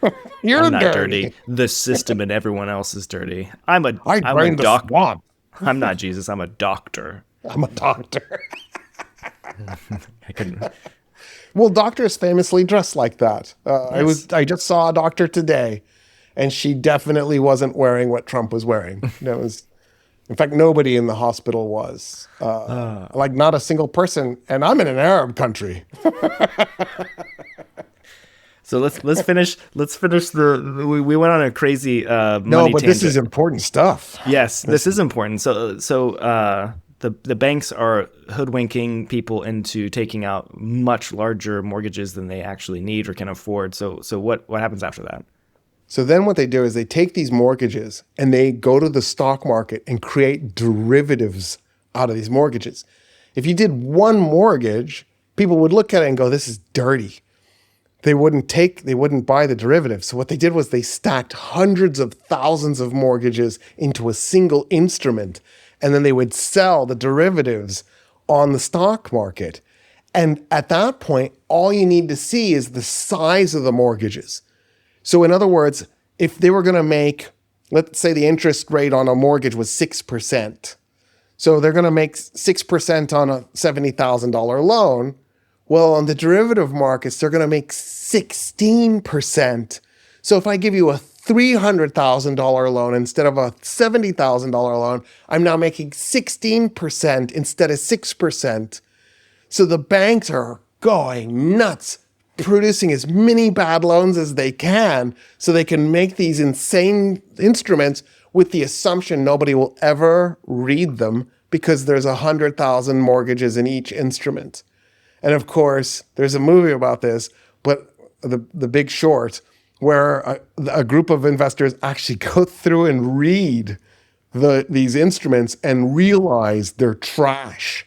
You're not dirty. The system and everyone else is dirty. I'm a doctor. I'm not Jesus. I'm a doctor. I'm a doctor. I couldn't. Well, doctors famously dress like that. Yes. I just saw a doctor today, and she definitely wasn't wearing what Trump was wearing. In fact, nobody in the hospital was. Like, not a single person. And I'm in an Arab country. So let's finish. We went on a crazy money No, but this tangent. is important stuff. Yes, this is important. So the banks are hoodwinking people into taking out much larger mortgages than they actually need or can afford. So what happens after that? So then what they do is they take these mortgages and they go to the stock market and create derivatives out of these mortgages. If you did one mortgage, people would look at it and go, "This is dirty." They wouldn't buy the derivative. So what they did was they stacked hundreds of thousands of mortgages into a single instrument, and then they would sell the derivatives on the stock market. And at that point, all you need to see is the size of the mortgages. So in other words, if they were going to make, let's say the interest rate on a mortgage was 6%. So they're going to make 6% on a $70,000 loan. Well, on the derivative markets, they're going to make 16%. So if I give you a $300,000 loan instead of a $70,000 loan, I'm now making 16% instead of 6%. So the banks are going nuts, producing as many bad loans as they can so they can make these insane instruments with the assumption nobody will ever read them because there's 100,000 mortgages in each instrument. And of course, there's a movie about this, but the Big Short, where a group of investors actually go through and read these instruments and realize they're trash.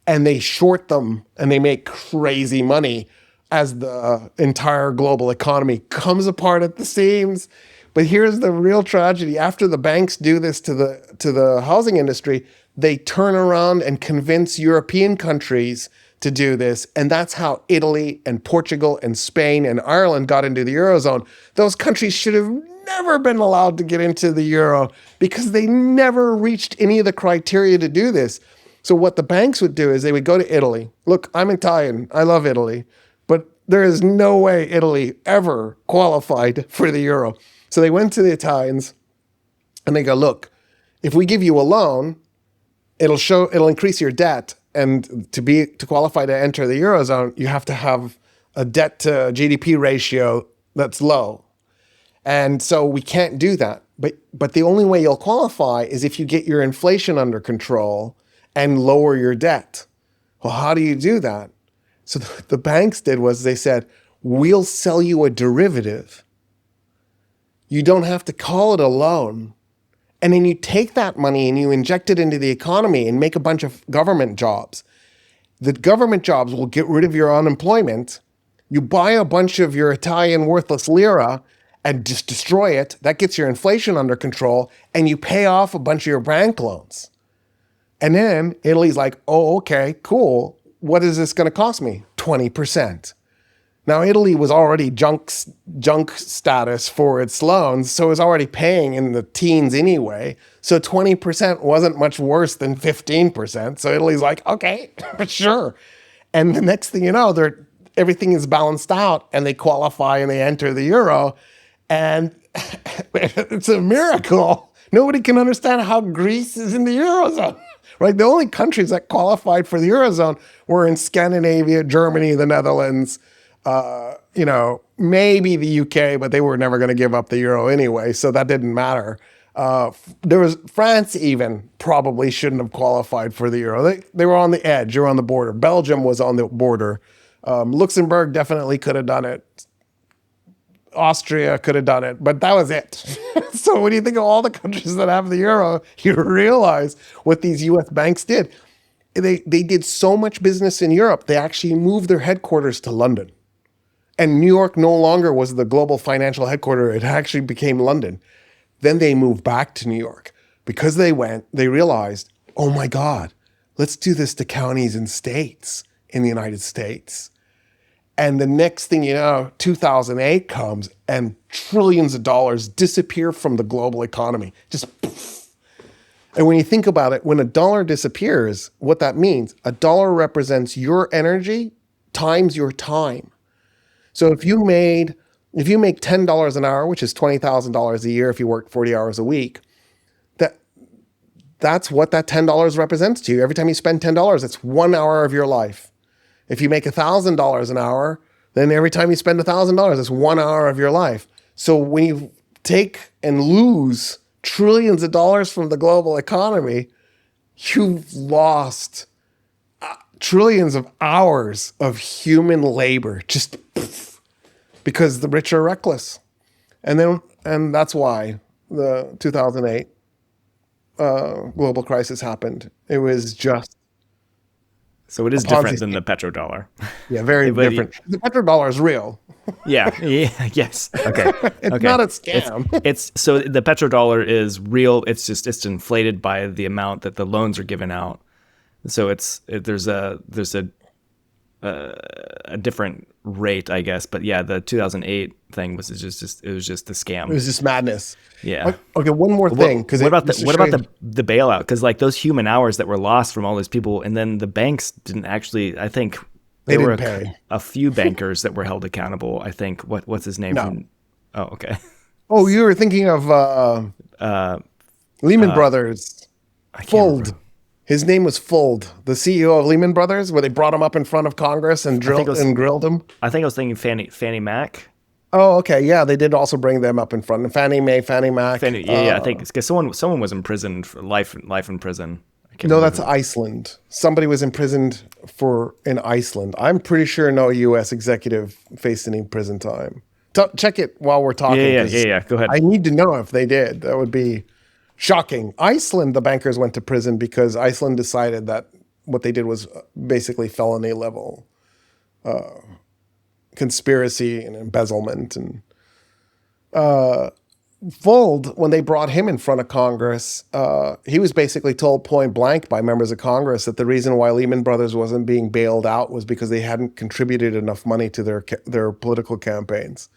And they short them and they make crazy money as the entire global economy comes apart at the seams. But here's the real tragedy. After the banks do this to the housing industry, they turn around and convince European countries to do this. And that's how Italy and Portugal and Spain and Ireland got into the Eurozone. Those countries should have never been allowed to get into the Euro because they never reached any of the criteria to do this. So what the banks would do is they would go to Italy. Look, I'm Italian. I love Italy. But there is no way Italy ever qualified for the Euro. So they went to the Italians and they go, look, if we give you a loan, it'll increase your debt. And to qualify to enter the Eurozone, you have to have a debt to GDP ratio that's low. And so we can't do that. But the only way you'll qualify is if you get your inflation under control and lower your debt. Well, how do you do that? So the banks did was they said, we'll sell you a derivative. You don't have to call it a loan. And then you take that money and you inject it into the economy and make a bunch of government jobs. The government jobs will get rid of your unemployment. You buy a bunch of your Italian worthless lira and just destroy it. That gets your inflation under control, and you pay off a bunch of your bank loans. And then Italy's like, oh, okay, cool. What is this going to cost me? 20%. Now, Italy was already junk status for its loans, so it was already paying in the teens anyway. So 20% wasn't much worse than 15%. So Italy's like, okay, sure. And the next thing you know, everything is balanced out, and they qualify and they enter the euro. And it's a miracle. Nobody can understand how Greece is in the eurozone. Right? The only countries that qualified for the eurozone were in Scandinavia, Germany, the Netherlands, maybe the UK, but they were never going to give up the euro anyway, so that didn't matter. France even probably shouldn't have qualified for the euro. They were on the edge, they were on the border. Belgium was on the border. Luxembourg definitely could have done it. Austria could have done it, but that was it. So when you think of all the countries that have the euro, you realize what these US banks did. They did so much business in Europe, they actually moved their headquarters to London. And New York no longer was the global financial headquarters, it actually became London. Then they moved back to New York because they realized, oh my God, let's do this to counties and states in the United States. And the next thing you know, 2008 comes and trillions of dollars disappear from the global economy. Just poof. And when you think about it, when a dollar disappears, what that means, a dollar represents your energy times your time. So if you make $10 an hour, which is $20,000 a year if you work 40 hours a week, that's what that $10 represents to you. Every time you spend $10, it's 1 hour of your life. If you make $1,000 an hour, then every time you spend $1,000, it's 1 hour of your life. So when you take and lose trillions of dollars from the global economy, you've lost trillions of hours of human labor just because the rich are reckless. And that's why the 2008 global crisis happened. It was just So it is different than the petrodollar. Yeah, very different. The petrodollar is real. Yeah. Yes. Okay. It's not a scam. It's so the petrodollar is real. It's inflated by the amount that the loans are given out. So there's a different rate, I guess. But yeah, the 2008 thing was just the scam. It was just madness. Yeah. Okay. One more thing. What about the bailout? Because like those human hours that were lost from all those people, and then the banks didn't actually. I think there were a few bankers that were held accountable. I think what's his name? No. Oh, okay. Oh, you were thinking of Lehman Brothers. Fold. His name was Fold, the CEO of Lehman Brothers, where they brought him up in front of Congress and grilled him. I think I was thinking Fannie Mac. Oh, okay. Yeah, they did also bring them up in front. Fannie Mac. I think because someone was imprisoned for life in prison. No, that's Iceland. Somebody was imprisoned in Iceland. I'm pretty sure no U.S. executive faced any prison time. Check it while we're talking. Yeah. Go ahead. I need to know if they did. That would be shocking. Iceland, the bankers went to prison because Iceland decided that what they did was basically felony level conspiracy and embezzlement. And Fold, when they brought him in front of Congress, he was basically told point blank by members of Congress that the reason why Lehman Brothers wasn't being bailed out was because they hadn't contributed enough money to their political campaigns.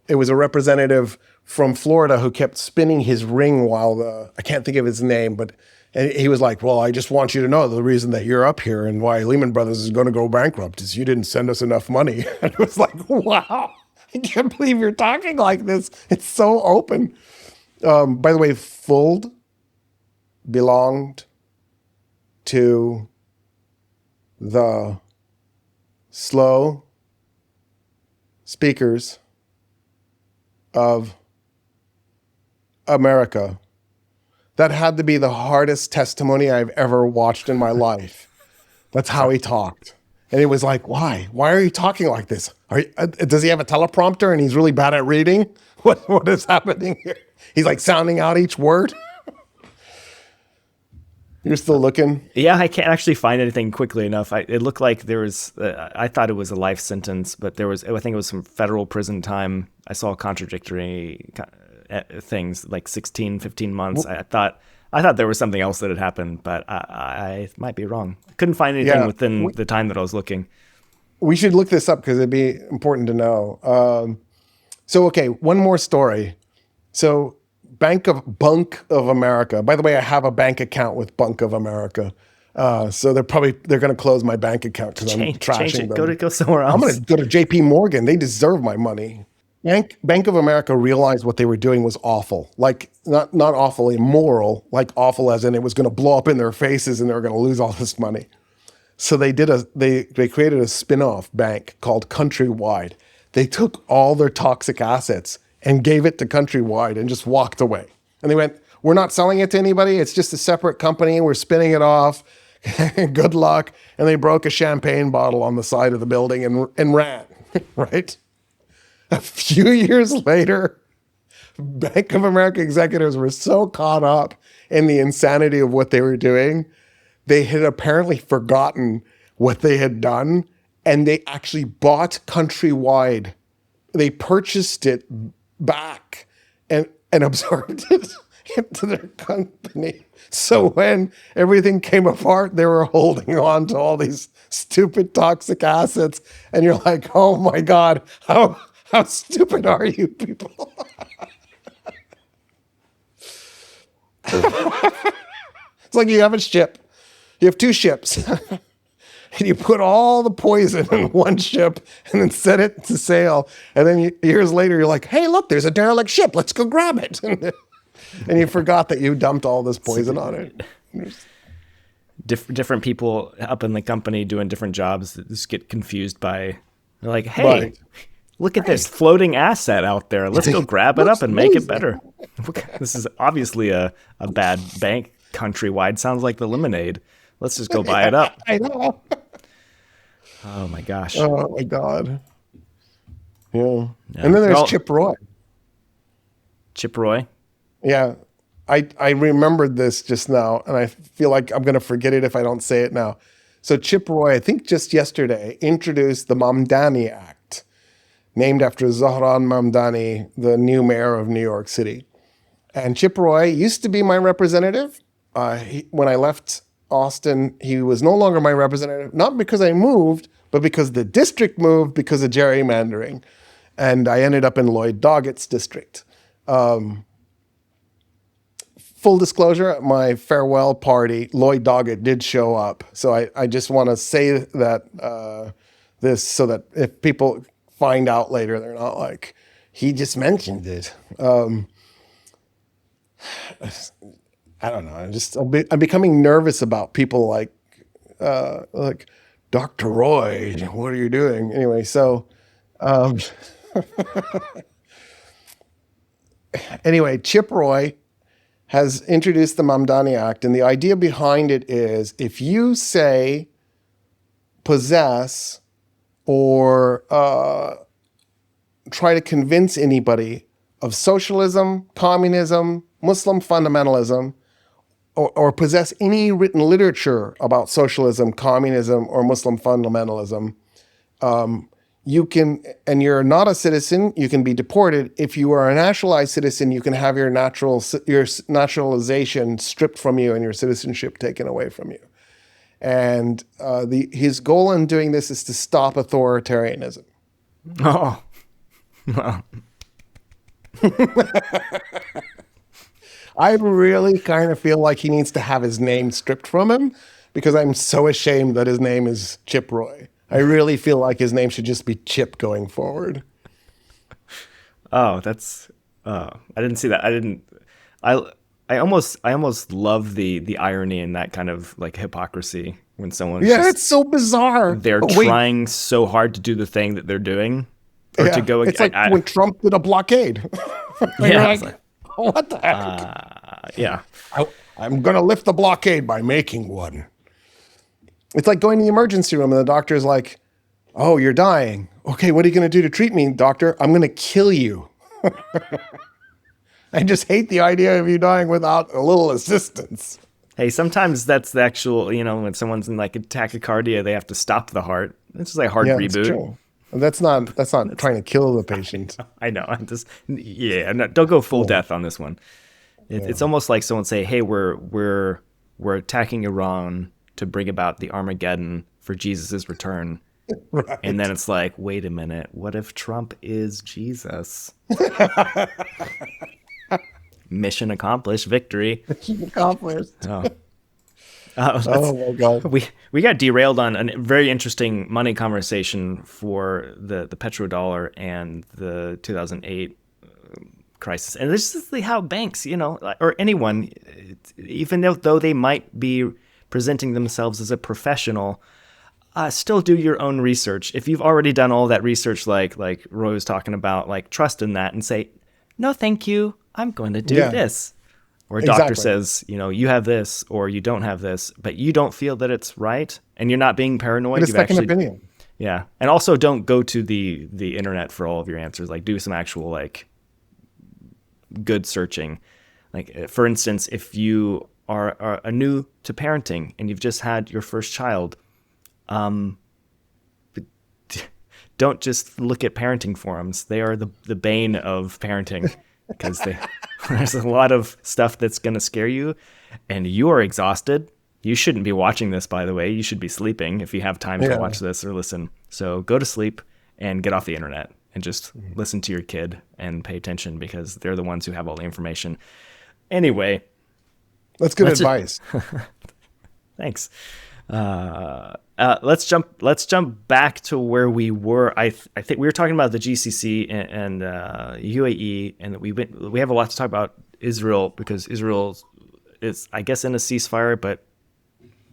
It was a representative from Florida who kept spinning his ring while I can't think of his name, but he was like, well, I just want you to know the reason that you're up here and why Lehman Brothers is going to go bankrupt is you didn't send us enough money. And it was like, wow, I can't believe you're talking like this. It's so open. By the way, Fold belonged to the slow speakers of America. That had to be the hardest testimony I've ever watched in my life. That's how he talked. And it was like, why? Why are you talking like this? Does he have a teleprompter and he's really bad at reading? What is happening here? He's like sounding out each word. You're still looking? Yeah, I can't actually find anything quickly enough. It looked like there was, I thought it was a life sentence, but there was, I think it was some federal prison time. I saw contradictory things like 16, 15 months. I thought there was something else that had happened, but I might be wrong. I couldn't find anything within the time that I was looking. We should look this up because it'd be important to know. Okay, one more story. So Bank of America. By the way, I have a bank account with Bank of America. So they're going to close my bank account because I'm trashing them. Go somewhere else. I'm going to go to JP Morgan. They deserve my money. Bank of America realized what they were doing was awful. Like not awful immoral, like awful as in it was going to blow up in their faces and they were going to lose all this money. So they created a spin-off bank called Countrywide. They took all their toxic assets and gave it to Countrywide and just walked away. And they went, we're not selling it to anybody. It's just a separate company. We're spinning it off. Good luck. And they broke a champagne bottle on the side of the building and ran, right? A few years later, Bank of America executives were so caught up in the insanity of what they were doing, they had apparently forgotten what they had done, and they actually bought Countrywide. They purchased it back and absorbed it into their company. So when everything came apart, they were holding on to all these stupid toxic assets. And you're like, oh my God, how stupid are you people? It's like you have a ship. You have two ships. And you put all the poison in one ship and then set it to sail. And then years later, you're like, hey, look, there's a derelict ship. Let's go grab it. And you forgot that you dumped all this poison on it. Different people up in the company doing different jobs that just get confused by, they're like, hey, Right. look at this floating asset out there. Let's go grab it up and make it better. This is obviously a bad bank. Countrywide sounds like the lemonade. Let's just go buy it up. I know. Oh my gosh. Oh my God. Yeah. And then there's Chip Roy. Chip Roy? Yeah. I remembered this just now, and I feel like I'm going to forget it if I don't say it now. So Chip Roy, I think just yesterday, introduced the Mamdani Act, named after Zohran Mamdani, the new mayor of New York City. And Chip Roy used to be my representative. When I left Austin, he was no longer my representative, not because I moved, but because the district moved because of gerrymandering. And I ended up in Lloyd Doggett's district. Full disclosure, at my farewell party, Lloyd Doggett did show up. So I just want to say that this so that if people find out later, they're not like, he just mentioned it. I don't know. I'm becoming nervous about people like Dr. Roy. What are you doing? Anyway, so anyway, Chip Roy has introduced the Mamdani Act, and the idea behind it is if you say possess or try to convince anybody of socialism, communism, Muslim fundamentalism, or possess any written literature about socialism, communism, or Muslim fundamentalism, you can, and you're not a citizen, you can be deported. If you are a naturalized citizen, you can have your naturalization stripped from you and your citizenship taken away from you. And his goal in doing this is to stop authoritarianism. Oh, well. I really kind of feel like he needs to have his name stripped from him because I'm so ashamed that his name is Chip Roy. I really feel like his name should just be Chip going forward. Oh, that's. I didn't see that. I almost love the irony in that kind of like hypocrisy when someone. Yeah, it's so bizarre. They're trying so hard to do the thing that they're doing, or to go. It's like when Trump did a blockade. Yeah. Like, what the heck? Yeah. I'm going to lift the blockade by making one. It's like going to the emergency room and the doctor's like, oh, you're dying. Okay, what are you going to do to treat me, doctor? I'm going to kill you. I just hate the idea of you dying without a little assistance. Hey, sometimes that's the actual, when someone's in like a tachycardia, they have to stop the heart. It's just like heart Yeah, it's reboot. true. And that's not trying to kill the patient. I know. Don't go full Yeah. death on this one. It's Yeah. almost like someone say, "Hey, we're attacking Iran to bring about the Armageddon for Jesus' return," and then Right. it's like, "Wait a minute, what if Trump is Jesus?" Mission accomplished, victory. Mission accomplished. Oh, let's Oh my God. we got derailed on a very interesting money conversation for the petrodollar and the 2008 crisis. And this is how banks, or anyone, even though they might be presenting themselves as a professional, still do your own research. If you've already done all that research, like Roy was talking about, like trust in that and say, no, thank you, I'm going to do Yeah, this. Or a doctor exactly. says, you have this or you don't have this, but you don't feel that it's right and you're not being Get paranoid. a You've second actually, opinion. yeah. And also don't go to the internet for all of your answers. Like do some actual like good searching. Like for instance, if you are new to parenting and you've just had your first child, don't just look at parenting forums. They are the bane of parenting because there's a lot of stuff that's going to scare you and you are exhausted. You shouldn't be watching this, by the way. You should be sleeping if you have time to Yeah. watch this or listen. So go to sleep and get off the internet and just listen to your kid and pay attention because they're the ones who have all the information. Anyway, That's good let's advice. thanks. Let's jump back to where we were. I think we were talking about the GCC and UAE, and we have a lot to talk about Israel because Israel is, I guess, in a ceasefire, but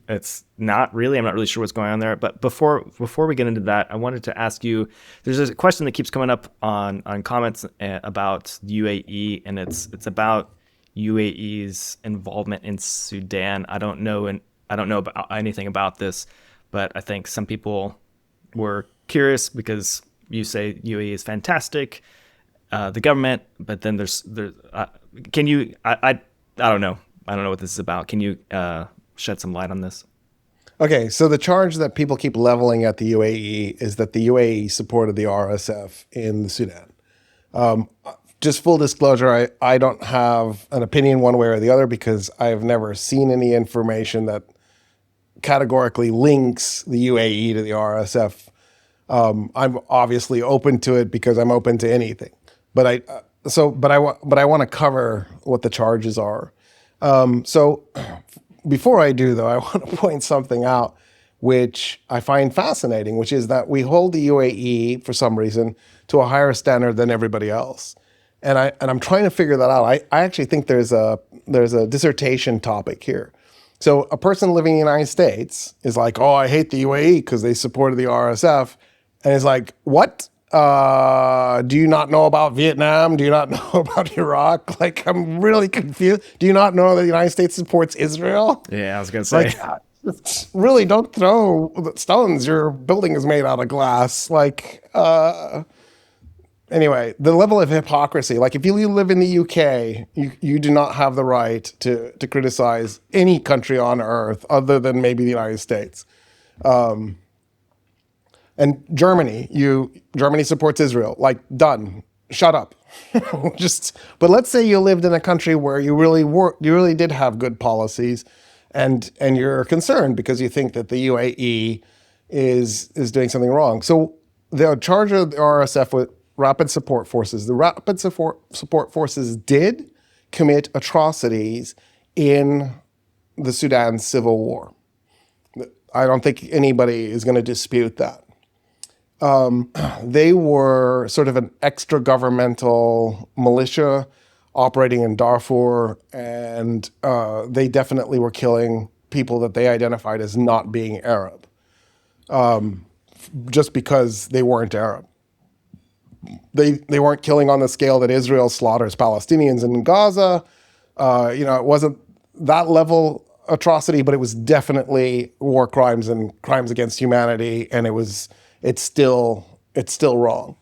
it's not really. I'm not really sure what's going on there. But before we get into that, I wanted to ask you. There's a question that keeps coming up on comments about UAE, and it's about UAE's involvement in Sudan. I don't know about anything about this, but I think some people were curious because you say UAE is fantastic, the government, but then can you? I don't know. I don't know what this is about. Can you shed some light on this? Okay, so the charge that people keep leveling at the UAE is that the UAE supported the RSF in the Sudan. Just full disclosure, I don't have an opinion one way or the other because I've never seen any information that categorically links the UAE to the RSF. I'm obviously open to it because I'm open to anything. But I want to cover what the charges are. So before I do, though, I want to point something out which I find fascinating, which is that we hold the UAE for some reason to a higher standard than everybody else. And I'm trying to figure that out. I actually think there's a dissertation topic here. So a person living in the United States is like, oh, I hate the UAE because they supported the RSF. And it's like, what? Do you not know about Vietnam? Do you not know about Iraq? Like, I'm really confused. Do you not know that the United States supports Israel? Yeah, I was gonna say. Like, really, don't throw stones. Your building is made out of glass. Like, anyway, the level of hypocrisy. Like, if you live in the UK, you do not have the right to criticize any country on earth other than maybe the United States. And Germany supports Israel. Like, done. Shut up. But let's say you lived in a country where you really did have good policies, and you're concerned because you think that the UAE is doing something wrong. So they'll charge the RSF with rapid support forces. The rapid support forces did commit atrocities in the Sudan civil war. I don't think anybody is going to dispute that. They were sort of an extra governmental militia operating in Darfur, and they definitely were killing people that they identified as not being Arab, just because they weren't Arab. They weren't killing on the scale that Israel slaughters Palestinians in Gaza. It wasn't that level atrocity, but it was definitely war crimes and crimes against humanity, and it's still wrong.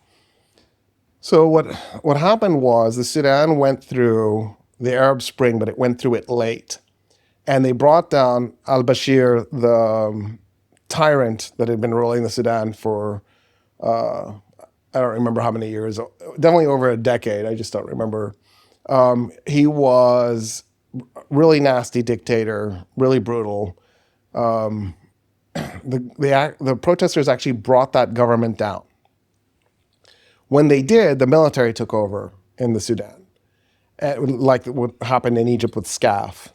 So what happened was the Sudan went through the Arab Spring, but it went through it late. and they brought down al-Bashir, the tyrant that had been ruling the Sudan for, I don't remember how many years, definitely over a decade. I just don't remember. He was really nasty dictator, really brutal. The protesters actually brought that government down. When they did, the military took over in the Sudan, like what happened in Egypt with SCAF.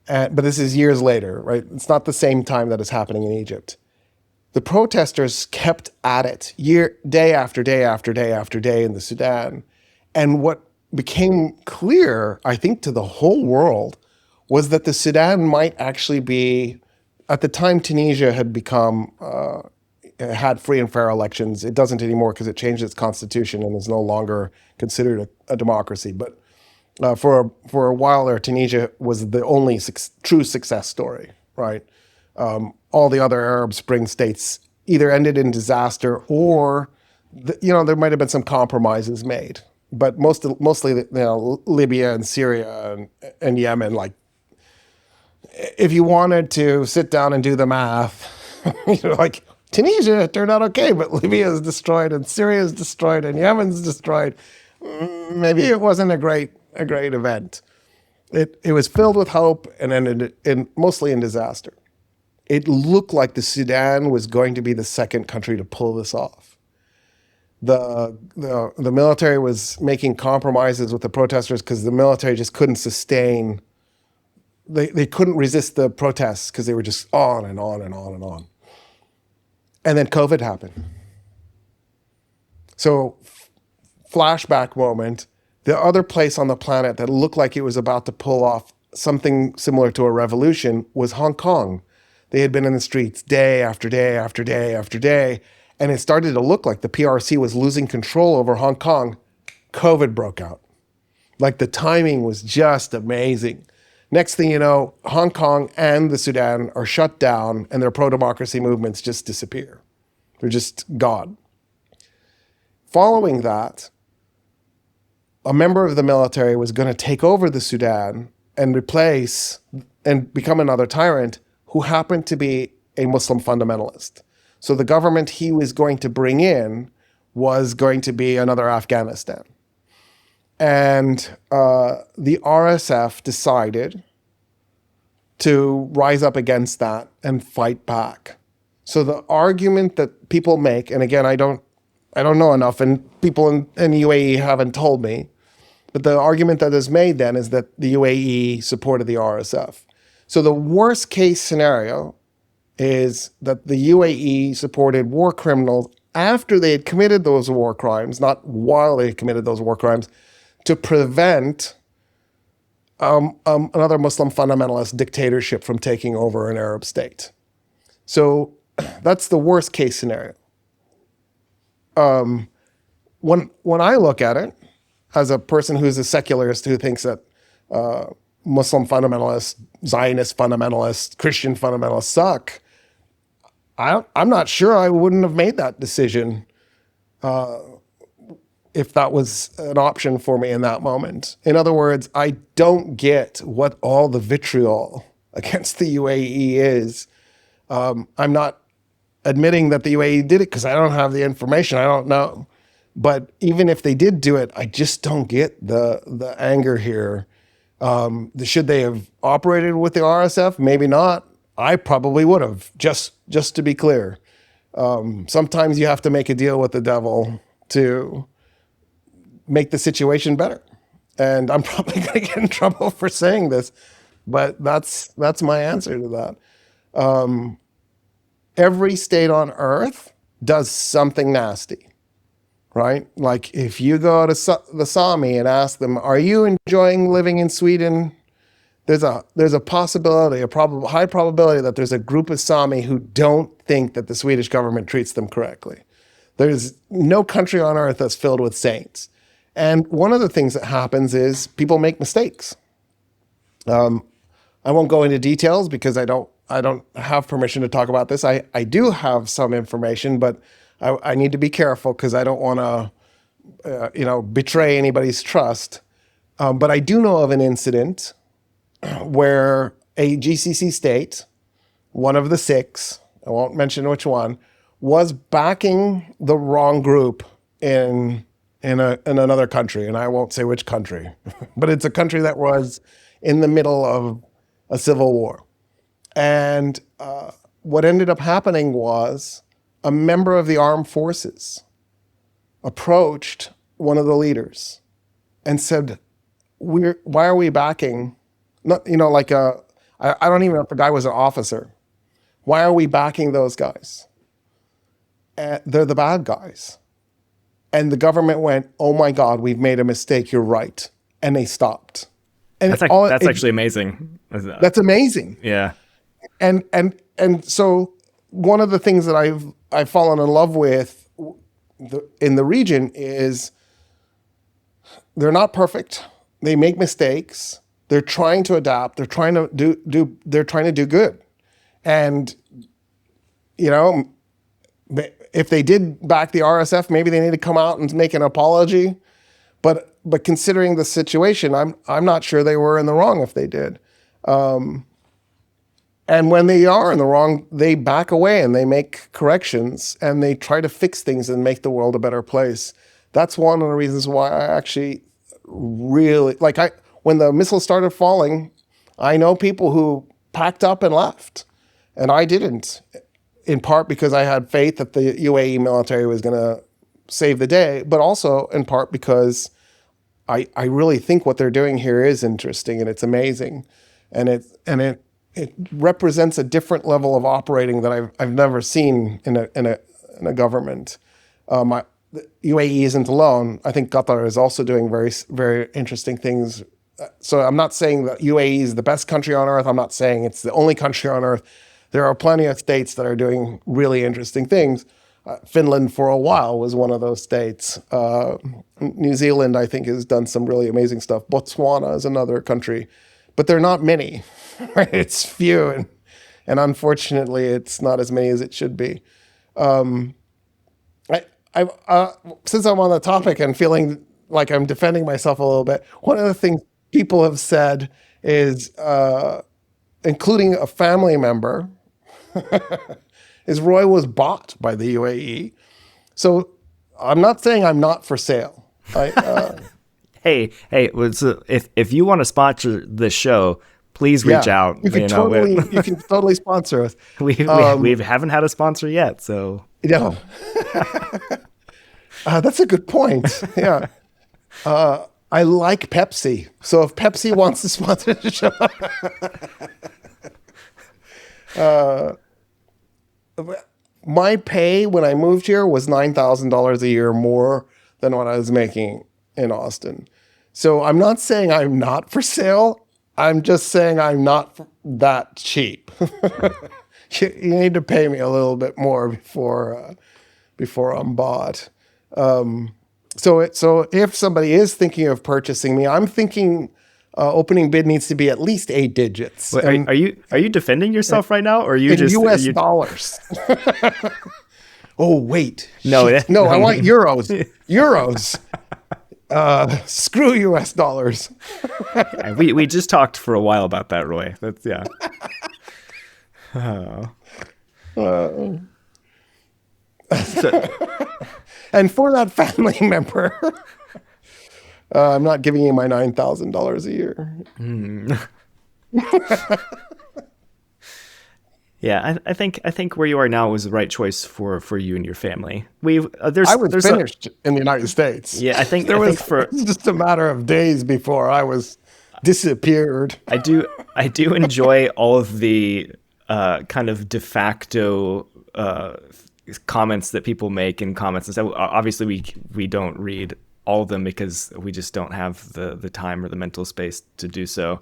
But this is years later, right? It's not the same time that is happening in Egypt. The protesters kept at it day after day after day after day in the Sudan. And what became clear, I think, to the whole world was that the Sudan might actually be, at the time Tunisia had had free and fair elections. It doesn't anymore because it changed its constitution and is no longer considered a democracy. But for a while there, Tunisia was the only true success story, right? All the other Arab Spring states either ended in disaster or, there might have been some compromises made. But mostly, Libya and Syria and Yemen, like, if you wanted to sit down and do the math, like Tunisia turned out okay, but Libya is destroyed and Syria is destroyed and Yemen's destroyed. Maybe it wasn't a great event. It was filled with hope and ended mostly in disaster. It looked like the Sudan was going to be the second country to pull this off. The military was making compromises with the protesters because the military just couldn't sustain. They couldn't resist the protests because they were just on and on and on and on. And then COVID happened. So, flashback moment, the other place on the planet that looked like it was about to pull off something similar to a revolution was Hong Kong. They had been in the streets day after day after day after day, and it started to look like the PRC was losing control over Hong Kong. COVID broke out. Like, the timing was just amazing. Next thing you know, Hong Kong and the Sudan are shut down and their pro-democracy movements just disappear. They're just gone. Following that, a member of the military was going to take over the Sudan and replace and become another tyrant who happened to be a Muslim fundamentalist. So the government he was going to bring in was going to be another Afghanistan. And the RSF decided to rise up against that and fight back. So the argument that people make, and again, I don't know enough, and people in UAE haven't told me, but the argument that is made then is that the UAE supported the RSF. So the worst case scenario is that the UAE supported war criminals after they had committed those war crimes, not while they had committed those war crimes, to prevent another Muslim fundamentalist dictatorship from taking over an Arab state. So that's the worst case scenario. When I look at it, as a person who's a secularist who thinks that Muslim fundamentalists, Zionist fundamentalists, Christian fundamentalists suck, I'm not sure I wouldn't have made that decision if that was an option for me in that moment. In other words, I don't get what all the vitriol against the UAE is. I'm not admitting that the UAE did it because I don't have the information. I don't know. But even if they did do it, I just don't get the anger here. Should they have operated with the RSF? Maybe not. I probably would have, just to be clear. Sometimes you have to make a deal with the devil to make the situation better. And I'm probably going to get in trouble for saying this, but that's my answer to that. Every state on earth does something nasty, right? Like if you go to the Sami and ask them, are you enjoying living in Sweden? There's a possibility, high probability that there's a group of Sami who don't think that the Swedish government treats them correctly. There's no country on earth that's filled with saints. And one of the things that happens is people make mistakes. I won't go into details because I don't have permission to talk about this. I do have some information, but I need to be careful because I don't want to, betray anybody's trust. But I do know of an incident where a GCC state, one of the six, I won't mention which one, was backing the wrong group in another country, and I won't say which country, but it's a country that was in the middle of a civil war. And what ended up happening was a member of the armed forces approached one of the leaders and said, why are we backing, not, I don't even know if the guy was an officer. Why are we backing those guys? They're the bad guys. And the government went, oh my God, we've made a mistake. You're right. And they stopped. And that's actually amazing. That's amazing. Yeah. And so one of the things that I've fallen in love with in the region is they're not perfect. They make mistakes. They're trying to adapt. They're trying to do good. And if they did back the RSF, maybe they need to come out and make an apology. But considering the situation, I'm not sure they were in the wrong if they did. And when they are in the wrong, they back away and they make corrections and they try to fix things and make the world a better place. That's one of the reasons why I actually really when the missiles started falling, I know people who packed up and left, and I didn't. In part because I had faith that the UAE military was going to save the day, but also in part because I really think what they're doing here is interesting and it's amazing, and it represents a different level of operating that I've never seen in a government. The UAE isn't alone. I think Qatar is also doing very, very interesting things. So I'm not saying that UAE is the best country on earth. I'm not saying it's the only country on earth. There are plenty of states that are doing really interesting things. Finland, for a while, was one of those states. New Zealand, I think, has done some really amazing stuff. Botswana is another country, but they're not many. Right? It's few, and unfortunately, it's not as many as it should be. Since I'm on the topic and feeling like I'm defending myself a little bit, one of the things people have said is, including a family member, is Roy was bought by the UAE. So I'm not saying I'm not for sale. Hey, if you want to sponsor this show, please reach out. You can totally sponsor us. We haven't had a sponsor yet, so no. That's a good point. Yeah. I like Pepsi. So if Pepsi wants to sponsor the show, my pay when I moved here was $9,000 a year more than what I was making in Austin. So I'm not saying I'm not for sale. I'm just saying I'm not that cheap. You need to pay me a little bit more before I'm bought. So if somebody is thinking of purchasing me, I'm thinking opening bid needs to be at least 8 digits. Wait, are you defending yourself right now, or are you in just U.S. dollars? Oh wait, no, I want euros. Euros. Screw U.S. dollars. we just talked for a while about that, Roy. That's yeah. And for that family member, I'm not giving you my $9,000 a year. Yeah, I think where you are now was the right choice for you and your family. I was finished in the United States. Yeah, I think it's just a matter of days before I was disappeared. I do enjoy all of the kind of de facto comments that people make in comments and stuff. Obviously, we don't read all of them because we just don't have the time or the mental space to do so.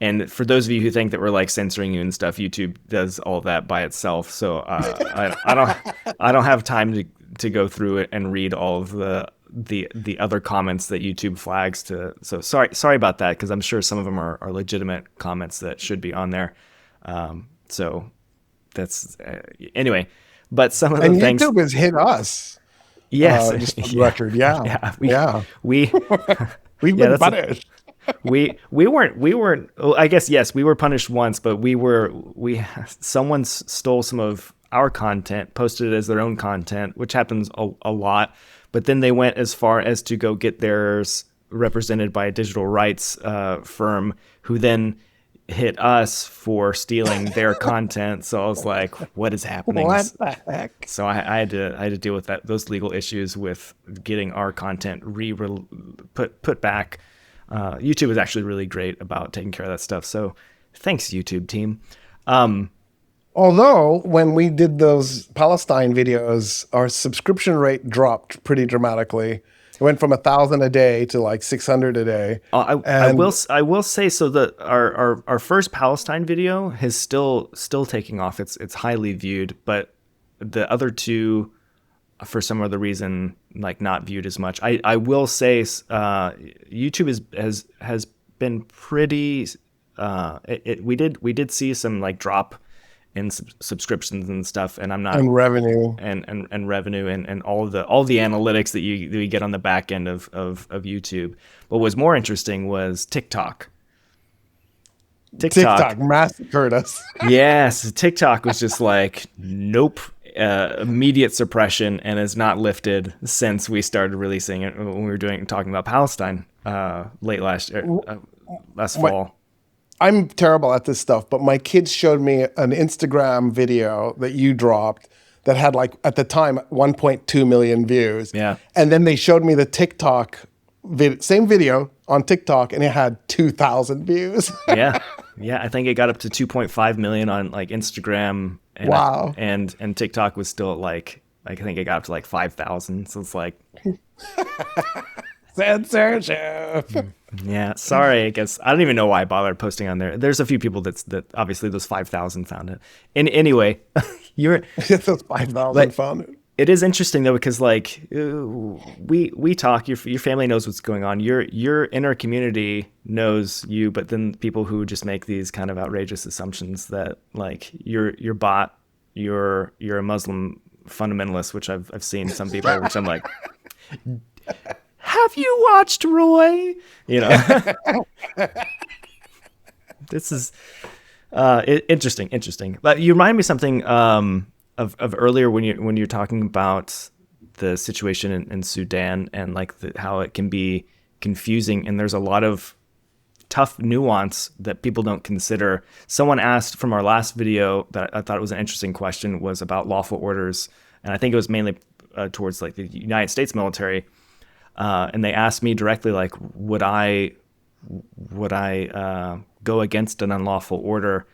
And for those of you who think that we're like censoring you and stuff, YouTube does all that by itself. So I don't have time to go through it and read all of the other comments that YouTube flags to. So sorry about that, because I'm sure some of them are legitimate comments that should be on there. So that's anyway. But some of the things YouTube has hit us. Yes, just for the record. Yeah. We've been punished. we weren't. Oh, I guess yes, we were punished once, but someone stole some of our content, posted it as their own content, which happens a lot. But then they went as far as to go get theirs represented by a digital rights firm, who then hit us for stealing their content. So I was like, what is happening? What the heck? So I had to deal with those legal issues with getting our content put back. YouTube is actually really great about taking care of that stuff. So thanks, YouTube team. Although when we did those Palestine videos, our subscription rate dropped pretty dramatically. It went from 1,000 a day to like 600 a day. I will say, so that our first Palestine video is still taking off. It's highly viewed, but the other two, for some other reason, like not viewed as much. I will say, YouTube has been pretty. We did see some like drop in subscriptions and stuff, and I'm not And revenue. and revenue and all the analytics that you get on the back end of YouTube. What was more interesting was TikTok. TikTok massacred us. Yes, TikTok was just like, nope, immediate suppression, and has not lifted since we started releasing it when we were talking about Palestine late last fall. I'm terrible at this stuff, but my kids showed me an Instagram video that you dropped that had like, at the time, 1.2 million views. Yeah. And then they showed me the TikTok same video on TikTok, and it had 2,000 views. Yeah. I think it got up to 2.5 million on like Instagram. And, wow. And TikTok was still at like I think it got up to like 5,000. So it's like censorship. Yeah, sorry. I guess I don't even know why I bothered posting on there. There's a few people that obviously those 5,000 found it. Anyway, those 5,000 found it. It is interesting though, because like we talk. Your family knows what's going on. Your inner community knows you, but then people who just make these kind of outrageous assumptions that like you're bot, you're a Muslim fundamentalist, which I've seen some people, which I'm like. Have you watched Roy? You know, this is interesting. But you remind me something of earlier when you're talking about the situation in Sudan and like how it can be confusing, and there's a lot of tough nuance that people don't consider. Someone asked from our last video that I thought was an interesting question was about lawful orders, and I think it was mainly towards like the United States military. And they asked me directly, like, would I go against an unlawful order?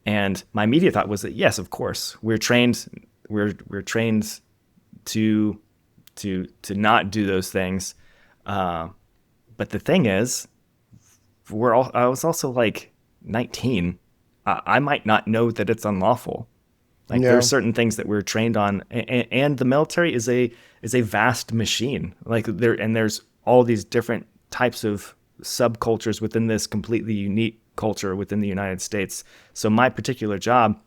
And my immediate thought was that yes, of course, we're trained to not do those things. But the thing is, I was also like 19. I might not know that it's unlawful. Like there are certain things that we're trained on, and the military is a vast machine. Like there's all these different types of subcultures within this completely unique culture within the United States. So my particular job,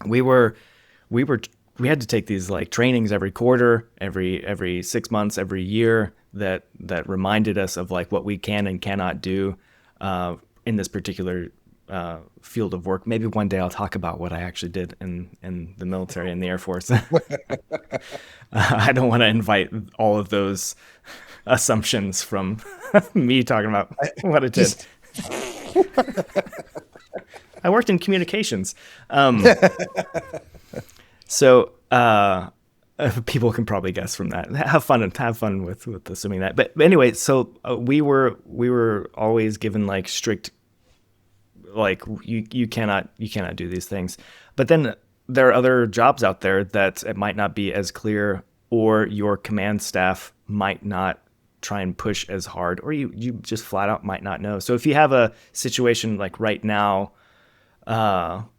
we had to take these like trainings every quarter, every 6 months, every year that reminded us of like what we can and cannot do in this particular field of work. Maybe one day I'll talk about what I actually did in the military and the Air Force. I don't want to invite all of those assumptions from me talking about what I did. I worked in communications. So people can probably guess from that. Have fun with assuming that. But anyway, so we were always given like strict, like you cannot do these things. But then there are other jobs out there that it might not be as clear, or your command staff might not try and push as hard, or you just flat out might not know. So if you have a situation like right now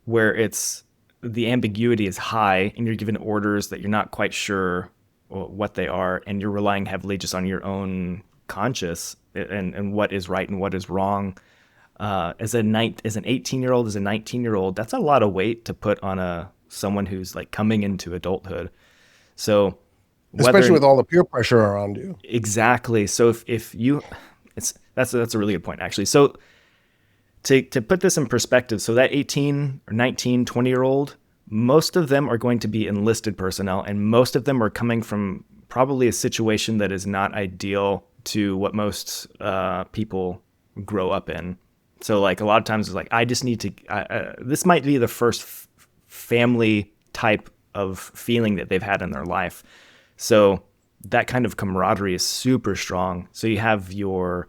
where it's the ambiguity is high and you're given orders that you're not quite sure what they are, and you're relying heavily just on your own conscience and what is right and what is wrong, as an 18-year-old, as a 19-year-old, that's a lot of weight to put on someone who's like coming into adulthood. So especially with all the peer pressure around you. Exactly. So if That's a really good point, actually. So to put this in perspective, so that 18 or 19, 20-year-old, most of them are going to be enlisted personnel, and most of them are coming from probably a situation that is not ideal to what most people grow up in. So like a lot of times it's like, I just need to, this might be the first family type of feeling that they've had in their life. So that kind of camaraderie is super strong. So you have your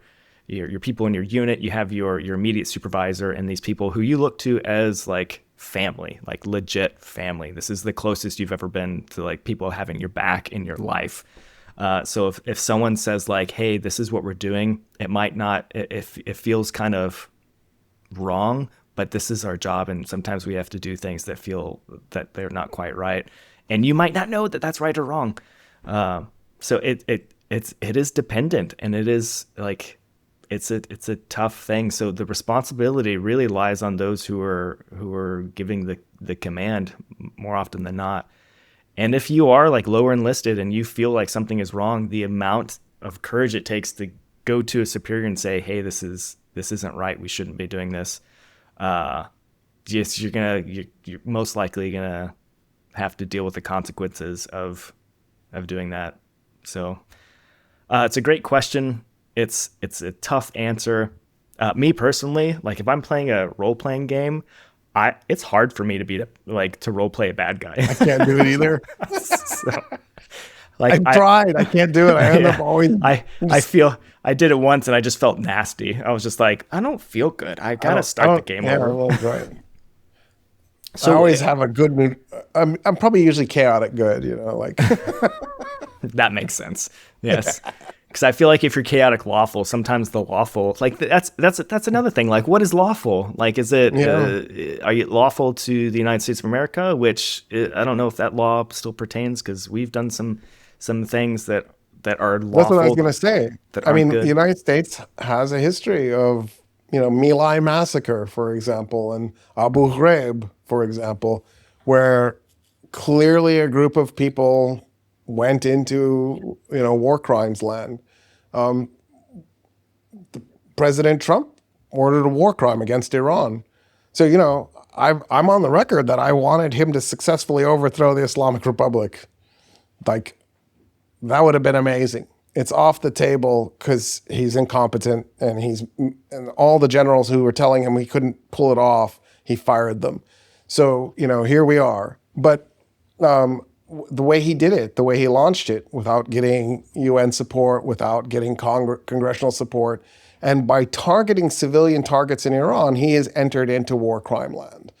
people in your unit, you have your immediate supervisor, and these people who you look to as like family, like legit family. This is the closest you've ever been to like people having your back in your life. So if someone says like, hey, this is what we're doing, it might not, if it feels kind of wrong, but this is our job, and sometimes we have to do things that feel that they're not quite right, and you might not know that that's right or wrong. So it is dependent, and it is like it's a tough thing. So the responsibility really lies on those who are giving the command more often than not. And if you are like lower enlisted and you feel like something is wrong, the amount of courage it takes to go to a superior and say, hey, this isn't right, we shouldn't be doing this. You're most likely gonna have to deal with the consequences of doing that. So it's a great question. It's a tough answer. Me personally, like if I'm playing a role-playing game, it's hard for me to role play a bad guy. I can't do it either. So, like I've tried. I can't do it. I end up always. I feel I did it once and I just felt nasty. I was just like, I don't feel good. I gotta start the game over. Well, right. So I always have a good mood. I'm probably usually chaotic good. Like that makes sense. Yes. Because I feel like if you're chaotic lawful, sometimes the lawful, like that's another thing. Like, what is lawful? Like, is it are you lawful to the United States of America? Which I don't know if that law still pertains, because we've done some things that are lawful. That's what I was going to say. I mean, good. the United States has a history of My Lai massacre, for example, and Abu Ghraib, for example, where clearly a group of people went into war crimes land. President Trump ordered a war crime against Iran. So I'm on the record that I wanted him to successfully overthrow the Islamic Republic. Like, that would have been amazing. It's off the table because he's incompetent, and all the generals who were telling him he couldn't pull it off, he fired them. So here we are. But the way he did it, the way he launched it, without getting UN support, without getting congressional support, and by targeting civilian targets in Iran, he has entered into war crime land.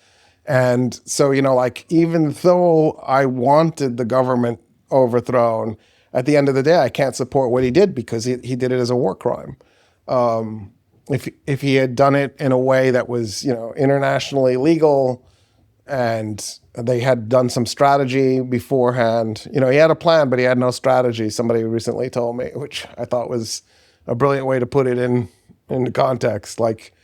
And so, even though I wanted the government overthrown, at the end of the day, I can't support what he did because he did it as a war crime. If he had done it in a way that was, internationally legal, and they had done some strategy beforehand. He had a plan, but he had no strategy, somebody recently told me, which I thought was a brilliant way to put it into context. Like,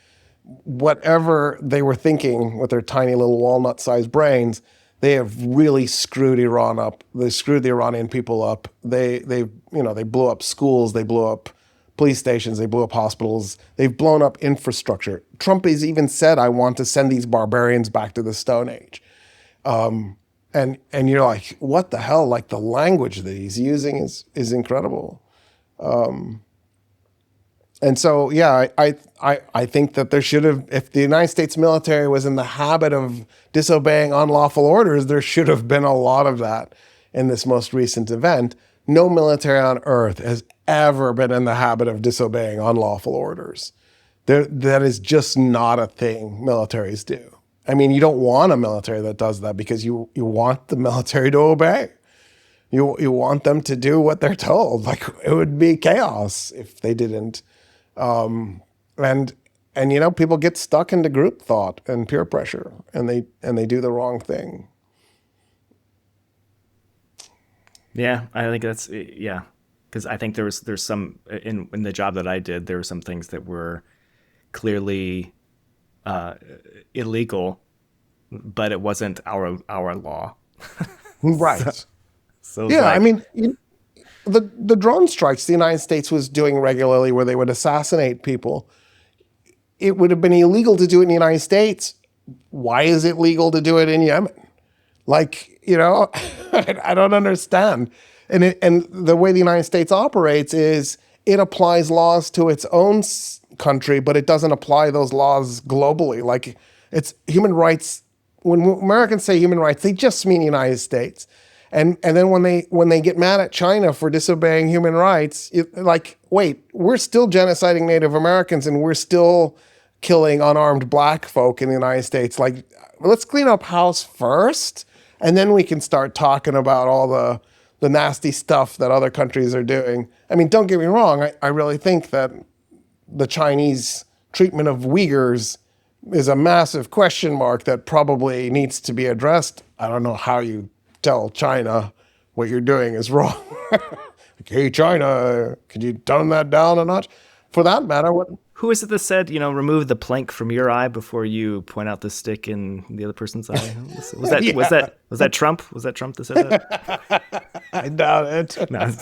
whatever they were thinking with their tiny little walnut-sized brains, they have really screwed Iran up. They screwed the Iranian people up. They blew up schools, they blew up police stations, they blew up hospitals, they've blown up infrastructure. Trump has even said, I want to send these barbarians back to the Stone Age. And you're like, what the hell? Like, the language that he's using is incredible. And so, yeah, I think that there should have, if the United States military was in the habit of disobeying unlawful orders, there should have been a lot of that in this most recent event. No military on earth has ever been in the habit of disobeying unlawful orders. That is just not a thing militaries do. I mean, you don't want a military that does that, because you want the military to obey. You want them to do what they're told. Like, it would be chaos if they didn't. And people get stuck into group thought and peer pressure, and they do the wrong thing. Yeah, I think that's, yeah. Because I think there's some, in the job that I did, there were some things that were clearly illegal, but it wasn't our law. Right. So yeah, like, I mean, the drone strikes the United States was doing regularly, where they would assassinate people, it would have been illegal to do it in the United States. Why is it legal to do it in Yemen? Like, I don't understand. And the way the United States operates is it applies laws to its own country, but it doesn't apply those laws globally. Like, it's human rights. When Americans say human rights, they just mean the United States. And then when they get mad at China for disobeying human rights, wait, we're still genociding Native Americans and we're still killing unarmed black folk in the United States. Like, let's clean up house first, and then we can start talking about all the nasty stuff that other countries are doing. I mean, don't get me wrong. I really think that the Chinese treatment of Uyghurs is a massive question mark that probably needs to be addressed. I don't know how you tell China what you're doing is wrong. Like, hey, China, could you tone that down a notch? For that matter, Who is it that said, remove the plank from your eye before you point out the stick in the other person's eye? Was that Yeah. was that Trump? Was that Trump that said that? I doubt it. No.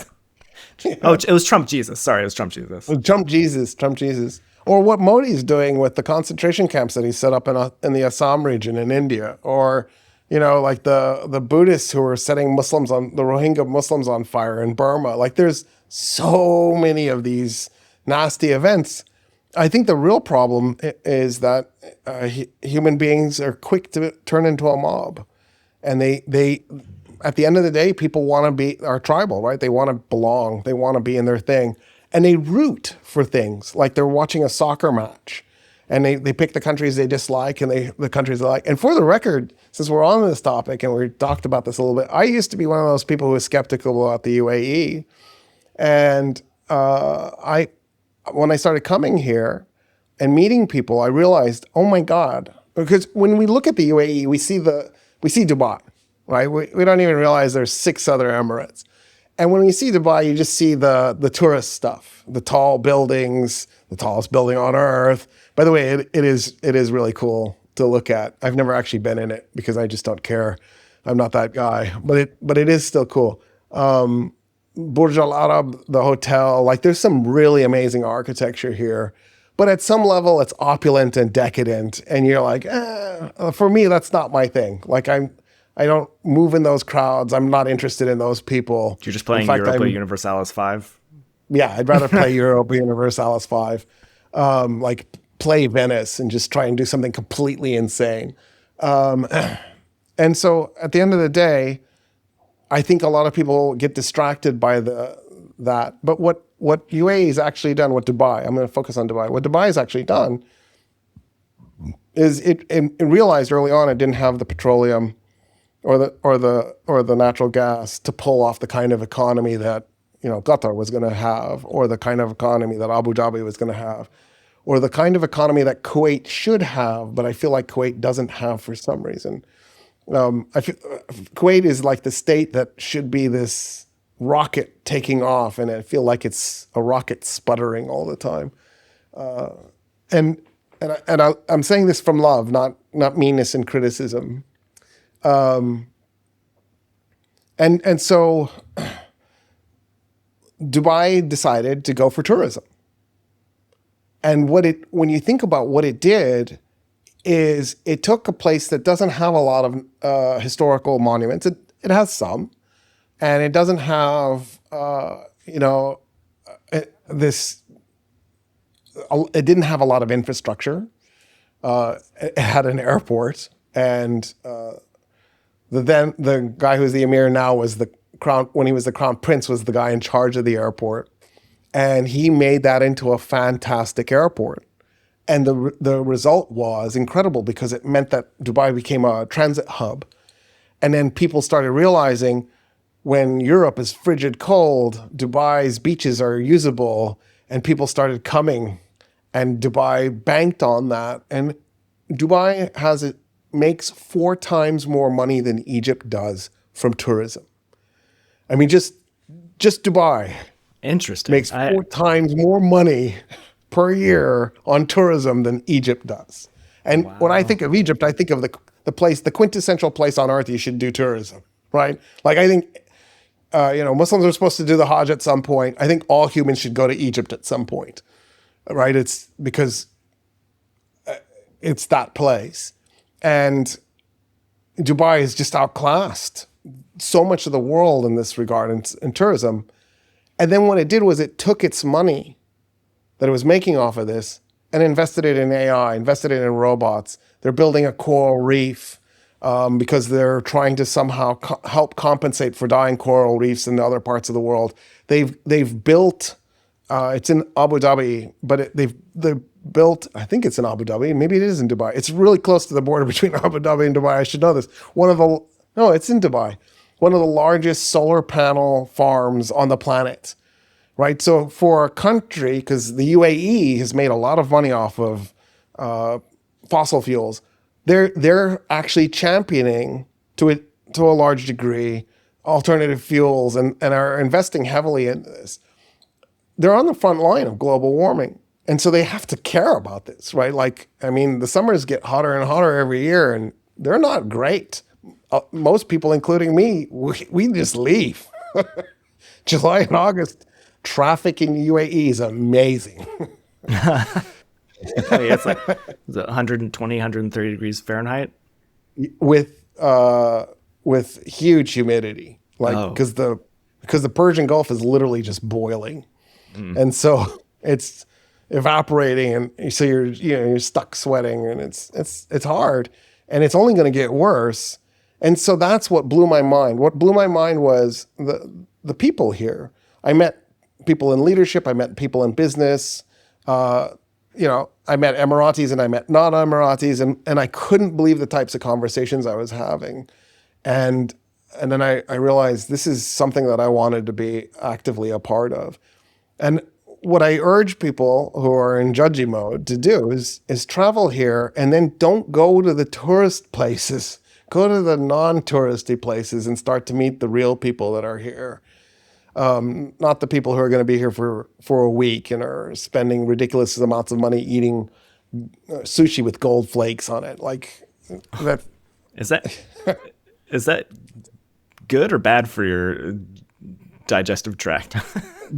Oh, it was Trump Jesus. Sorry, it was Trump Jesus. Trump Jesus. Or what Modi's doing with the concentration camps that he set up in the Assam region in India. Or, like the Buddhists who are setting the Rohingya Muslims on fire in Burma. Like, there's so many of these nasty events. I think the real problem is that human beings are quick to turn into a mob. And they at the end of the day, people are tribal, right? They want to belong. They want to be in their thing. And they root for things like they're watching a soccer match. And they pick the countries they dislike and the countries they like. And for the record, since we're on this topic and we talked about this a little bit, I used to be one of those people who was skeptical about the UAE. And when I started coming here and meeting people, I realized, oh my God, because when we look at the UAE, we see Dubai, right? We don't even realize there's 6 other Emirates. And when we see Dubai, you just see the tourist stuff, the tall buildings, the tallest building on earth. By the way, it is really cool to look at. I've never actually been in it because I just don't care. I'm not that guy, but it is still cool. Burj Al Arab, the hotel, like, there's some really amazing architecture here. But at some level, it's opulent and decadent. And you're like, for me, that's not my thing. Like, I don't move in those crowds. I'm not interested in those people. You're just playing Europa Universalis 5? Yeah, I'd rather play Europa Universalis 5. Like, play Venice and just try and do something completely insane. And so at the end of the day, I think a lot of people get distracted by that. But what UAE has actually done, what Dubai, I'm going to focus on Dubai. What Dubai has actually done is it realized early on it didn't have the petroleum or the natural gas to pull off the kind of economy that Qatar was going to have, or the kind of economy that Abu Dhabi was going to have, or the kind of economy that Kuwait should have, but I feel like Kuwait doesn't have for some reason. I feel Kuwait is like the state that should be this rocket taking off, and I feel like it's a rocket sputtering all the time. And I'm saying this from love, not meanness and criticism. And so Dubai decided to go for tourism. And when you think about what it did, is it took a place that doesn't have a lot of historical monuments. It has some, and it doesn't have this. It didn't have a lot of infrastructure. It had an airport, and the guy who's the emir now was the crown. When he was the crown prince, was the guy in charge of the airport, and he made that into a fantastic airport. And the result was incredible because it meant that Dubai became a transit hub. And then people started realizing when Europe is frigid cold, Dubai's beaches are usable, and people started coming, and Dubai banked on that. And Dubai makes 4 times more money than Egypt does from tourism. I mean, just Dubai Interesting. makes 4 times more money per year on tourism than Egypt does. And when I think of Egypt, I think of the quintessential place on earth you should do tourism, right? Like, I think Muslims are supposed to do the Hajj at some point. I think all humans should go to Egypt at some point, right? It's because it's that place. And Dubai is just outclassed so much of the world in this regard in tourism. And then what it did was it took its money that it was making off of this and invested it in AI, invested it in robots. They're building a coral reef because they're trying to somehow help compensate for dying coral reefs in other parts of the world. They've built, it's in Abu Dhabi, but they've built, I think it's in Abu Dhabi, maybe it is in Dubai. It's really close to the border between Abu Dhabi and Dubai. I should know this. No, it's in Dubai. One of the largest solar panel farms on the planet, right? So for a country, because the UAE has made a lot of money off of fossil fuels, they're actually championing to a large degree alternative fuels and are investing heavily in this. They're on the front line of global warming. And so they have to care about this, right? Like, I mean, the summers get hotter and hotter every year, and they're not great. Most people, including me, we just leave. July and August, traffic in UAE is amazing. Oh, yeah, it's like 120, 130 degrees Fahrenheit. With huge humidity, like because the Persian Gulf is literally just boiling, and so it's evaporating, and so you're stuck sweating, and it's hard, and it's only going to get worse. And so that's what blew my mind. What blew my mind was the people here. I met people in leadership. I met people in business. I met Emiratis and I met non-Emiratis, and I couldn't believe the types of conversations I was having. And then I realized this is something that I wanted to be actively a part of. And what I urge people who are in judgy mode to do is travel here, and then don't go to the tourist places. Go to the non-touristy places and start to meet the real people that are here. Not the people who are going to be here for a week and are spending ridiculous amounts of money eating sushi with gold flakes on it. Like that. Is that good or bad for your digestive tract?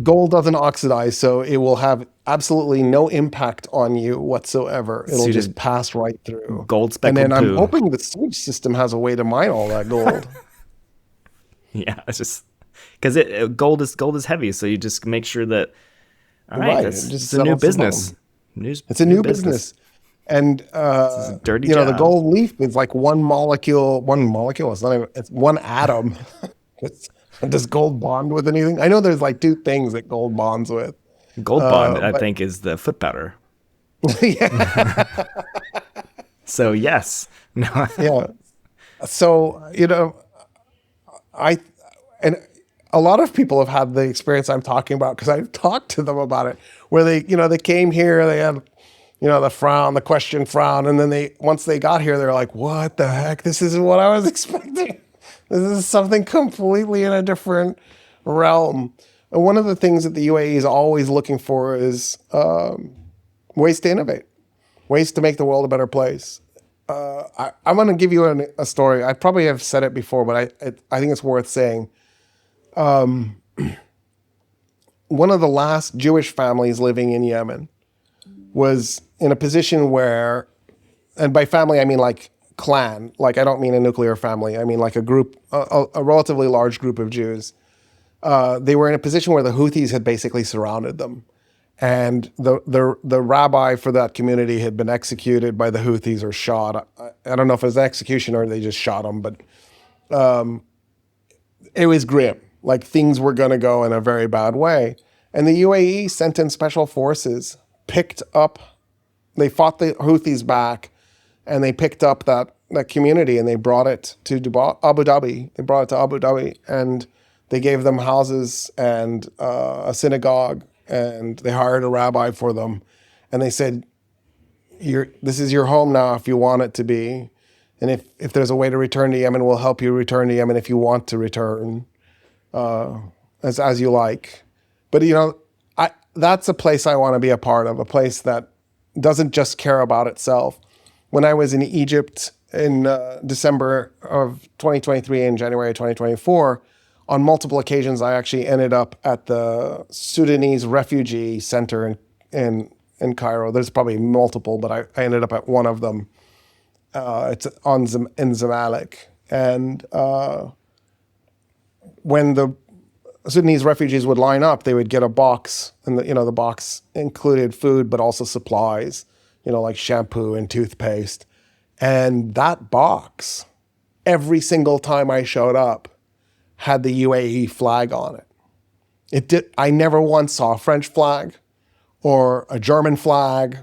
Gold doesn't oxidize, so it will have absolutely no impact on you whatsoever. It'll just pass right through. Gold speckled poo. And then poo. I'm hoping the sewage system has a way to mine all that gold. Yeah, it's just because gold is heavy, so you just make sure that. All right, it's a new business. It's a new business. And dirty job. The gold leaf is like one molecule. It's not even. It's one atom. Does gold bond with anything? I know there's like two things that gold bonds with. Gold bond, I think, is the foot powder. Yeah. So yes. No. Yeah. So and a lot of people have had the experience I'm talking about because I've talked to them about it, where they came here, they had the question frown, and then once they got here, they're like, what the heck? This isn't what I was expecting. This is something completely in a different realm. And one of the things that the UAE is always looking for is ways to innovate, ways to make the world a better place. I'm going to give you a story. I probably have said it before, but I think it's worth saying. One of the last Jewish families living in Yemen was in a position where, and by family I mean like clan, like I don't mean a nuclear family, I mean like a group, a relatively large group of Jews. They were in a position where the Houthis had basically surrounded them, and the rabbi for that community had been executed by the Houthis or shot. I don't know if it was an execution or they just shot him, but it was grim. Like things were going to go in a very bad way. And the UAE sent in special forces, they fought the Houthis back, and they picked up that community and they brought it to Abu Dhabi. They brought it to Abu Dhabi, and they gave them houses and a synagogue, and they hired a rabbi for them. And they said, this is your home now if you want it to be. And if there's a way to return to Yemen, we'll help you return to Yemen if you want to return, as you like. But, that's a place I want to be a part of, a place that doesn't just care about itself. When I was in Egypt in December of 2023 and January 2024, on multiple occasions, I actually ended up at the Sudanese refugee center in Cairo. There's probably multiple, but I ended up at one of them. It's in Zamalek. And when the Sudanese refugees would line up, they would get a box, and the box included food, but also supplies, like shampoo and toothpaste. And that box, every single time I showed up, had the UAE flag on it. I never once saw a French flag or a German flag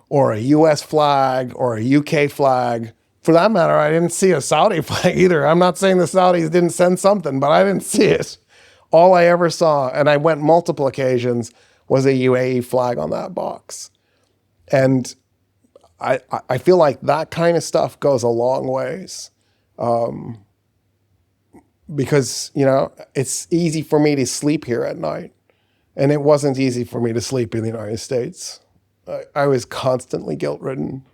or a US flag or a UK flag. For that matter, I didn't see a Saudi flag either. I'm not saying the Saudis didn't send something, but I didn't see it. All I ever saw, and I went multiple occasions, was a UAE flag on that box. And I feel like that kind of stuff goes a long ways. Because, it's easy for me to sleep here at night. And it wasn't easy for me to sleep in the United States. I was constantly guilt-ridden.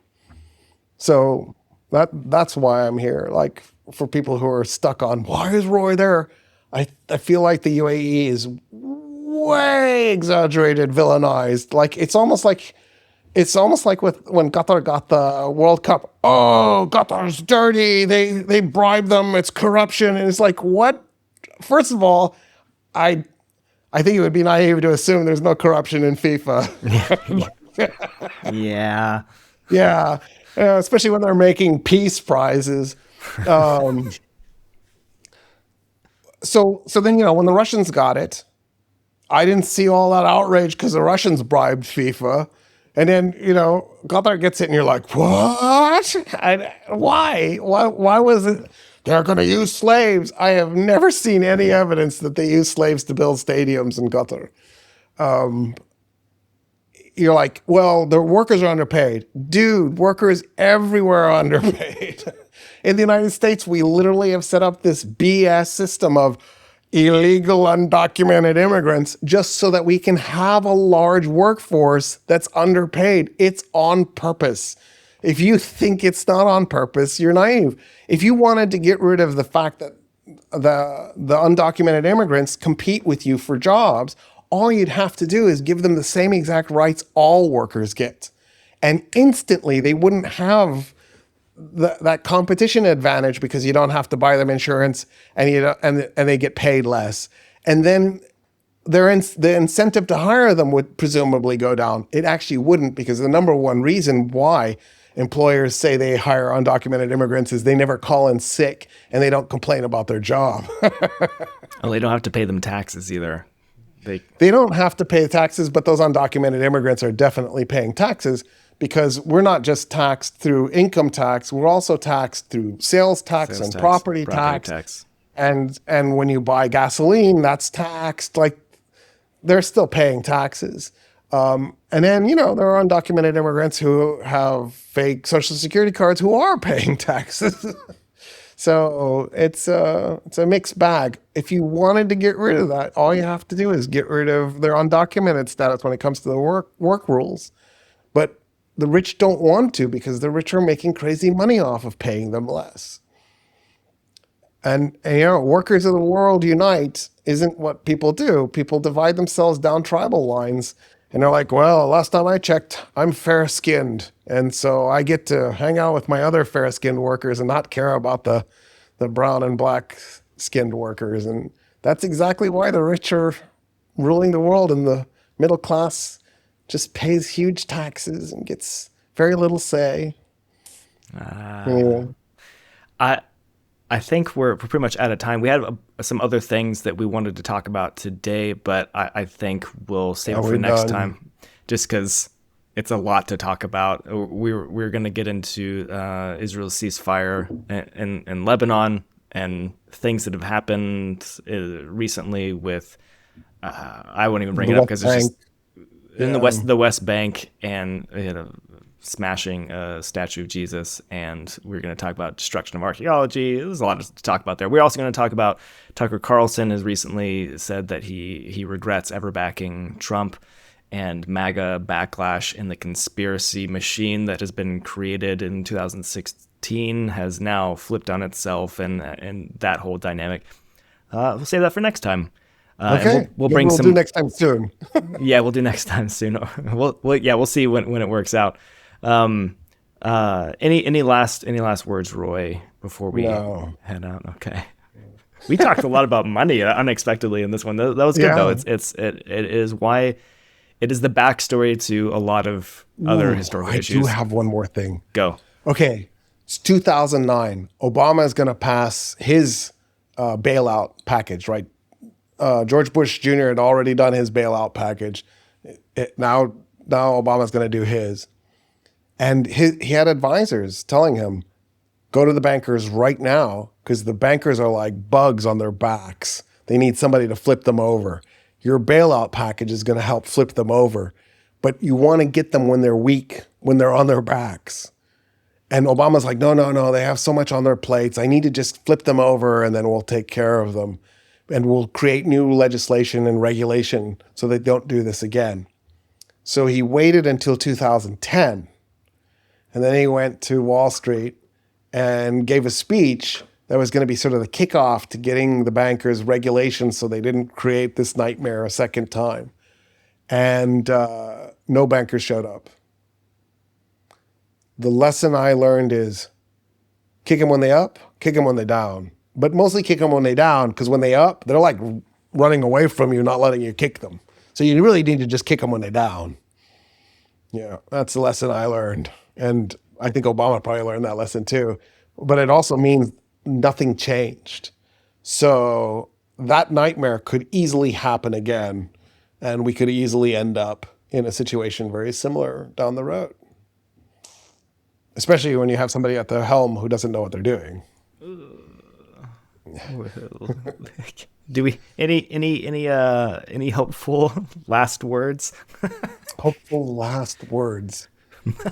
So that's why I'm here. Like, for people who are stuck on, why is Roy there? I feel like the UAE is way exaggerated, villainized. Like, it's almost like when Qatar got the World Cup. Oh, Qatar's dirty. They bribe them. It's corruption. And it's like, what? First of all, I think it would be naive to assume there's no corruption in FIFA. Yeah. Yeah. Especially when they're making peace prizes. So then, when the Russians got it, I didn't see all that outrage because the Russians bribed FIFA. And then, Qatar gets it and you're like, what? Why? Why was it? They're going to use slaves. I have never seen any evidence that they use slaves to build stadiums in Qatar. You're like, well, the workers are underpaid. Dude, workers everywhere are underpaid. In the United States, we literally have set up this BS system of illegal, undocumented immigrants just so that we can have a large workforce that's underpaid. It's on purpose. If you think it's not on purpose, you're naive. If you wanted to get rid of the fact that the undocumented immigrants compete with you for jobs, all you'd have to do is give them the same exact rights all workers get. And instantly they wouldn't have that competition advantage because you don't have to buy them insurance and they get paid less. And then the incentive to hire them would presumably go down. It actually wouldn't, because the number one reason why employers say they hire undocumented immigrants is they never call in sick and they don't complain about their job. Oh, they don't have to pay them taxes either. They don't have to pay taxes, but those undocumented immigrants are definitely paying taxes, because we're not just taxed through income tax, we're also taxed through sales tax and property tax. And when you buy gasoline, that's taxed. Like, they're still paying taxes. And then, there are undocumented immigrants who have fake Social Security cards who are paying taxes. So it's a mixed bag. If you wanted to get rid of that, all you have to do is get rid of their undocumented status when it comes to the work rules. But the rich don't want to, because the rich are making crazy money off of paying them less. And workers of the world unite isn't what people do. People divide themselves down tribal lines. And they're like, well, last time I checked, I'm fair-skinned. And so I get to hang out with my other fair-skinned workers and not care about the brown and black-skinned workers. And that's exactly why the rich are ruling the world, and the middle class just pays huge taxes and gets very little say. Anyway. I think we're pretty much out of time. We had some other things that we wanted to talk about today, but I think we'll save it for next time, just because it's a lot to talk about. We're going to get into Israel's ceasefire in Lebanon and things that have happened recently with, I won't even bring it up because it's just in the West Bank, and smashing a statue of Jesus, and we're going to talk about destruction of archaeology. There's a lot to talk about there. We're also going to talk about Tucker Carlson has recently said that he regrets ever backing Trump, and MAGA backlash in the conspiracy machine that has been created in 2016 has now flipped on itself, and that whole dynamic. we'll save that for next time. And Okay, we'll maybe bring we'll some. do next time soon. Yeah, we'll do next time soon. We'll see when it works out. Any last words, Roy, before we No. head out? Okay. We talked a lot about money unexpectedly in this one. That was good though. Yeah. It is why it is the backstory to a lot of other Ooh, historical I issues. do have one more thing. Go. Okay, it's 2009. Obama is going to pass his bailout package, right? George Bush Jr. had already done his bailout package. Now Obama's going to do his. And he had advisors telling him, go to the bankers right now because the bankers are like bugs on their backs. They need somebody to flip them over. Your bailout package is going to help flip them over. But you want to get them when they're weak, when they're on their backs. And Obama's like, no, they have so much on their plates. I need to just flip them over and then we'll take care of them. And we'll create new legislation and regulation so they don't do this again. So he waited until 2010. And then he went to Wall Street and gave a speech that was going to be sort of the kickoff to getting the bankers regulations so they didn't create this nightmare a second time. And no bankers showed up. The lesson I learned is kick them when they up, kick them when they down. But mostly kick them when they down, because when they up, they're like running away from you, not letting you kick them. So you really need to just kick them when they down. Yeah, that's the lesson I learned. And I think Obama probably learned that lesson too. But it also means nothing changed. So that nightmare could easily happen again. And we could easily end up in a situation very similar down the road. Especially when you have somebody at the helm who doesn't know what they're doing. Well, do we any hopeful last words? Hopeful last words.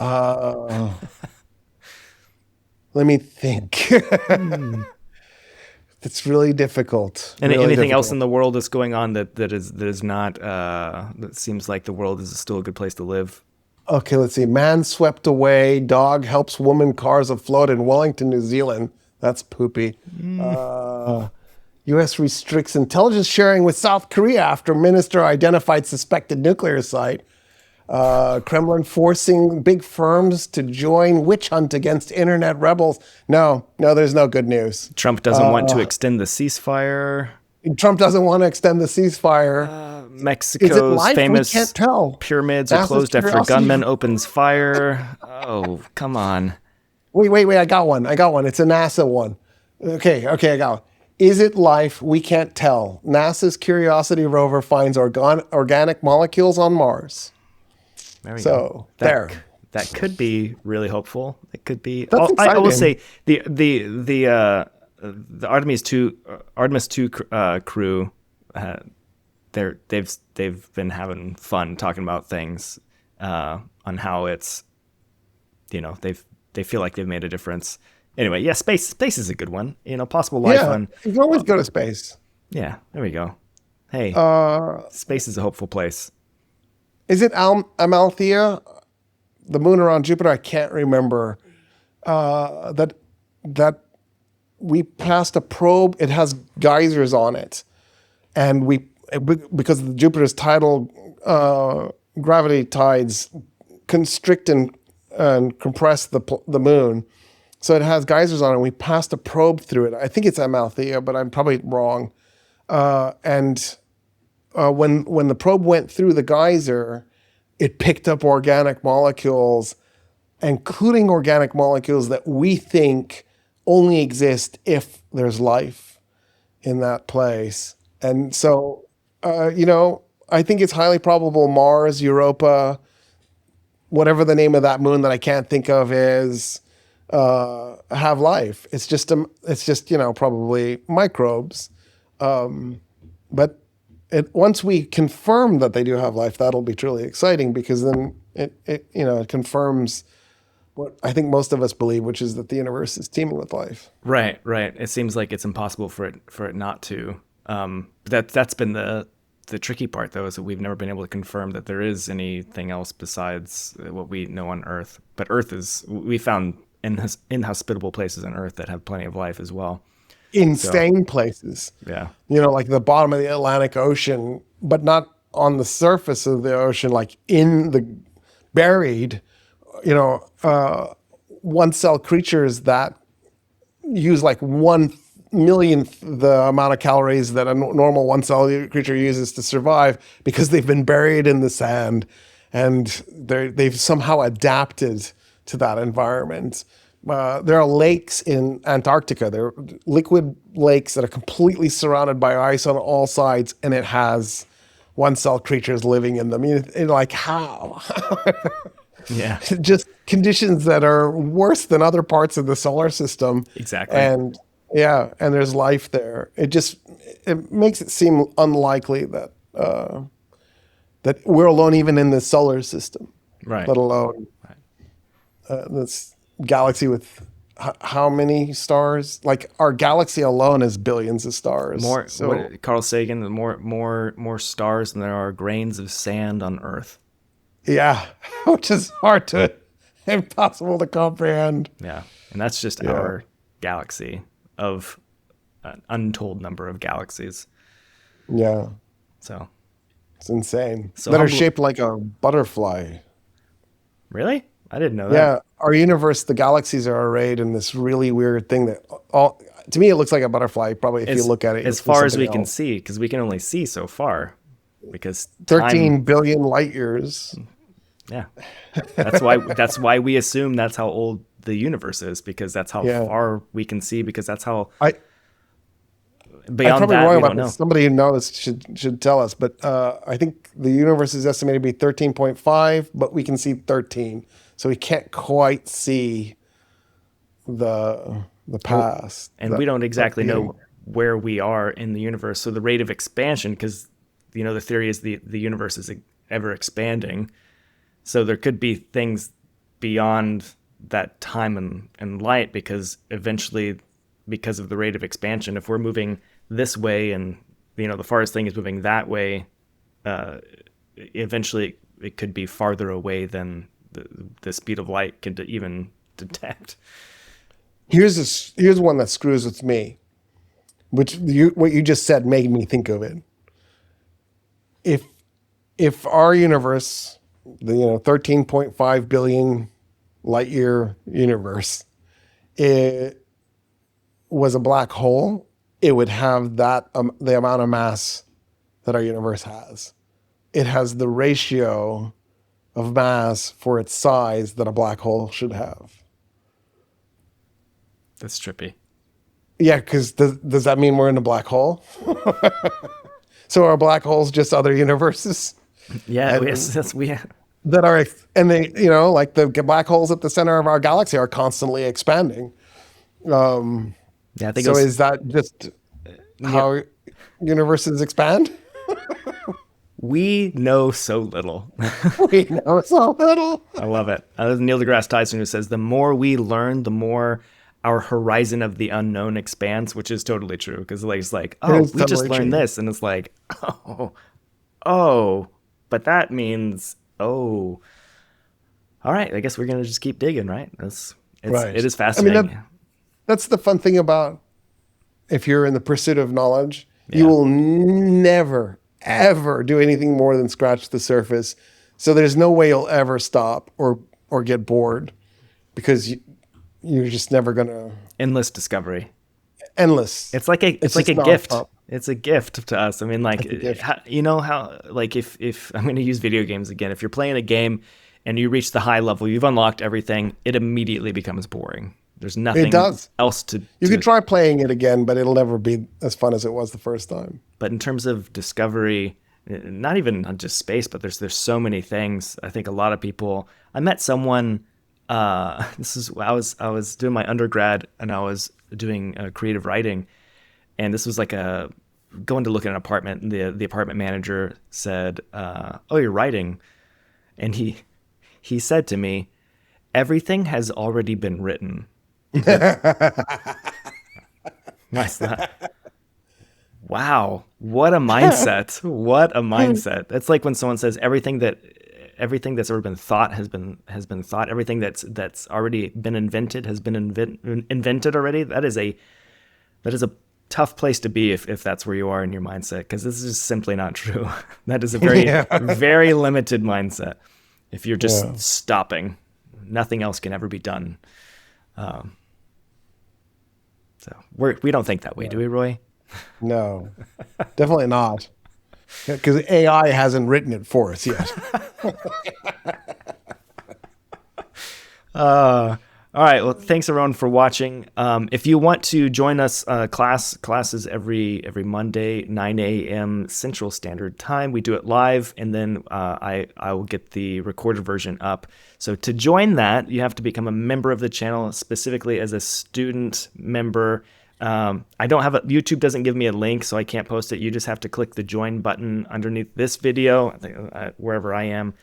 Let me think. It's really difficult. Anything else in the world that's going on that is not that seems like the world is still a good place to live? Okay, let's see. Man swept away. Dog helps woman cars afloat in Wellington, New Zealand. That's poopy. U.S. restricts intelligence sharing with South Korea after minister identified suspected nuclear site. Kremlin forcing big firms to join witch hunt against internet rebels. No, there's no good news. Trump doesn't want to extend the ceasefire. Trump doesn't want to extend the ceasefire. Mexico's famous we can't tell. pyramids are closed after gunman opens fire. Oh, come on. Wait, I got one. It's a NASA one. Okay, I got one. Is it life? We can't tell. NASA's Curiosity rover finds organic molecules on Mars. There we go. That could be really hopeful. It could be. That's exciting. I will say the Artemis 2 crew, they've been having fun talking about things on how it's, they feel like they've made a difference. Anyway, yeah, space is a good one. Possible life on. You can always go to space. Yeah, there we go. Hey, space is a hopeful place. Is it Amalthea, the moon around Jupiter? I can't remember. That we passed a probe. It has geysers on it, and because of Jupiter's tidal gravity tides constrict and compress the moon. So it has geysers on it. We passed a probe through it. I think it's Amalthea, but I'm probably wrong. When the probe went through the geyser, it picked up organic molecules, including organic molecules that we think only exist if there's life in that place. And so, I think it's highly probable Mars, Europa, whatever the name of that moon that I can't think of is, have life. It's just probably microbes. But once we confirm that they do have life, that'll be truly exciting because then it confirms what I think most of us believe, which is that the universe is teeming with life. Right. It seems like it's impossible for it not to. That's been the tricky part, though, is that we've never been able to confirm that there is anything else besides what we know on Earth. But we found inhospitable places on Earth that have plenty of life as well. So insane places. yeah, Like the bottom of the Atlantic Ocean, but not on the surface of the ocean, like in the buried, you know, one cell creatures that use like 1/1,000,000th the amount of calories that a normal one cell creature uses to survive because they've been buried in the sand and they've somehow adapted to that environment. There are lakes in Antarctica. There are liquid lakes that are completely surrounded by ice on all sides, and it has one cell creatures living in them. Like how? yeah, Just conditions that are worse than other parts of the solar system. exactly. And yeah, and there's life there. It makes it seem unlikely that we're alone even in the solar system, Right. let alone this galaxy with how many stars? Like our galaxy alone is billions of stars. More, So what Carl Sagan, more stars than there are grains of sand on Earth. yeah, which is impossible to comprehend. Yeah, and that's just Yeah. our galaxy of an untold number of galaxies. Yeah, So it's insane. So That are humble- shaped like a butterfly. really, I didn't know that. Yeah, our universe, the galaxies are arrayed in this really weird thing that all to me it looks like a butterfly. Probably if you look at it, as you'll see far as we something can else. see, because we can only see so far, because 13 time. billion light years. Yeah, that's why we assume that's how old the universe is, because that's how Yeah. far we can see, because that's how I'm beyond probably that wrong we about don't know. this. Somebody who knows should tell us. But I think the universe is estimated to be 13.5, but we can see 13, so we can't quite see the past. And we don't exactly know where we are in the universe. So the rate of expansion, because the theory is the universe is ever expanding. So there could be things beyond that time and light, because eventually, because of the rate of expansion, if we're moving this way and the farthest thing is moving that way, eventually it could be farther away than the speed of light can even detect. Here's one that screws with me, which what you just said made me think of it. If our universe, the 13.5 billion light year universe, it was a black hole, it would have that the amount of mass that our universe has. It has the ratio of mass for its size that a black hole should have. That's trippy. Yeah, because does that mean we're in a black hole? So are black holes just other universes Yeah, And- we that are, and they, like the black holes at the center of our galaxy are constantly expanding. yeah, I think So it was, is that just how universes expand? we know so little. We know so little. I love it. Neil deGrasse Tyson, who says, the more we learn, the more our horizon of the unknown expands, which is totally true. Because it's like, oh, is we just totally learned true. this. And it's like, oh, but that means, all right, I guess we're going to just keep digging, right? Right. It is fascinating. That's the fun thing about if you're in the pursuit of knowledge, Yeah. you will never, ever do anything more than scratch the surface. So there's no way you'll ever stop or get bored because you're just never going to Endless discovery. endless. It's like a It's gift. just nonstop. It's a gift to us. I mean, like, It's a gift. how like if I'm going to use video games again, if you're playing a game and you reach the high level, you've unlocked everything, it immediately becomes boring. There's nothing does. else to. You could try playing it again, but it'll never be as fun as it was the first time. But in terms of discovery, not even on just space, but there's so many things. I think a lot of people. I met someone. I was doing my undergrad and I was doing creative writing, and this was like going to look at an apartment. And the apartment manager said, "Oh, you're writing," and he said to me, "Everything has already been written." Nice that. Wow, what a mindset! What a mindset! That's like when someone says everything that's ever been thought has been thought. Everything that's already been invented has been invented already. That is that is a tough place to be if that's where you are in your mindset, because this is just simply not true. That is a very, very limited mindset. If you're just stopping, nothing else can ever be done. So we don't think that way, do we, Roy? No, definitely not. Because AI hasn't written it for us yet. All right. Well, thanks everyone for watching. If you want to join us, classes every Monday, 9 a.m. Central Standard Time. We do it live, and then I will get the recorded version up. So to join that, you have to become a member of the channel, specifically as a student member. I don't have YouTube doesn't give me a link, so I can't post it. You just have to click the join button underneath this video, wherever I am.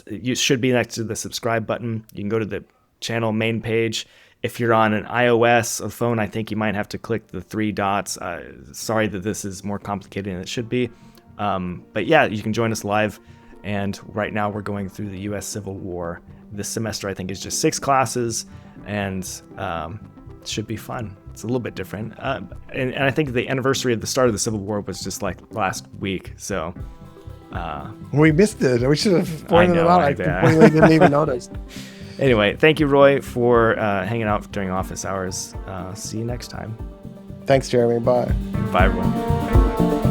You should be next to the subscribe button. You can go to the channel main page. If you're on an iOS phone, I think you might have to click the 3 dots. Sorry that this is more complicated than it should be. But yeah, you can join us live. And right now we're going through the U.S. Civil War. This semester, I think, is just 6 classes, and it should be fun. It's a little bit different. And I think the anniversary of the start of the Civil War was just like last week. So we missed it. We should have pointed it out. I completely didn't even notice. Anyway, thank you, Roy, for hanging out during office hours. See you next time. Thanks, Jeremy. Bye. Bye, everyone.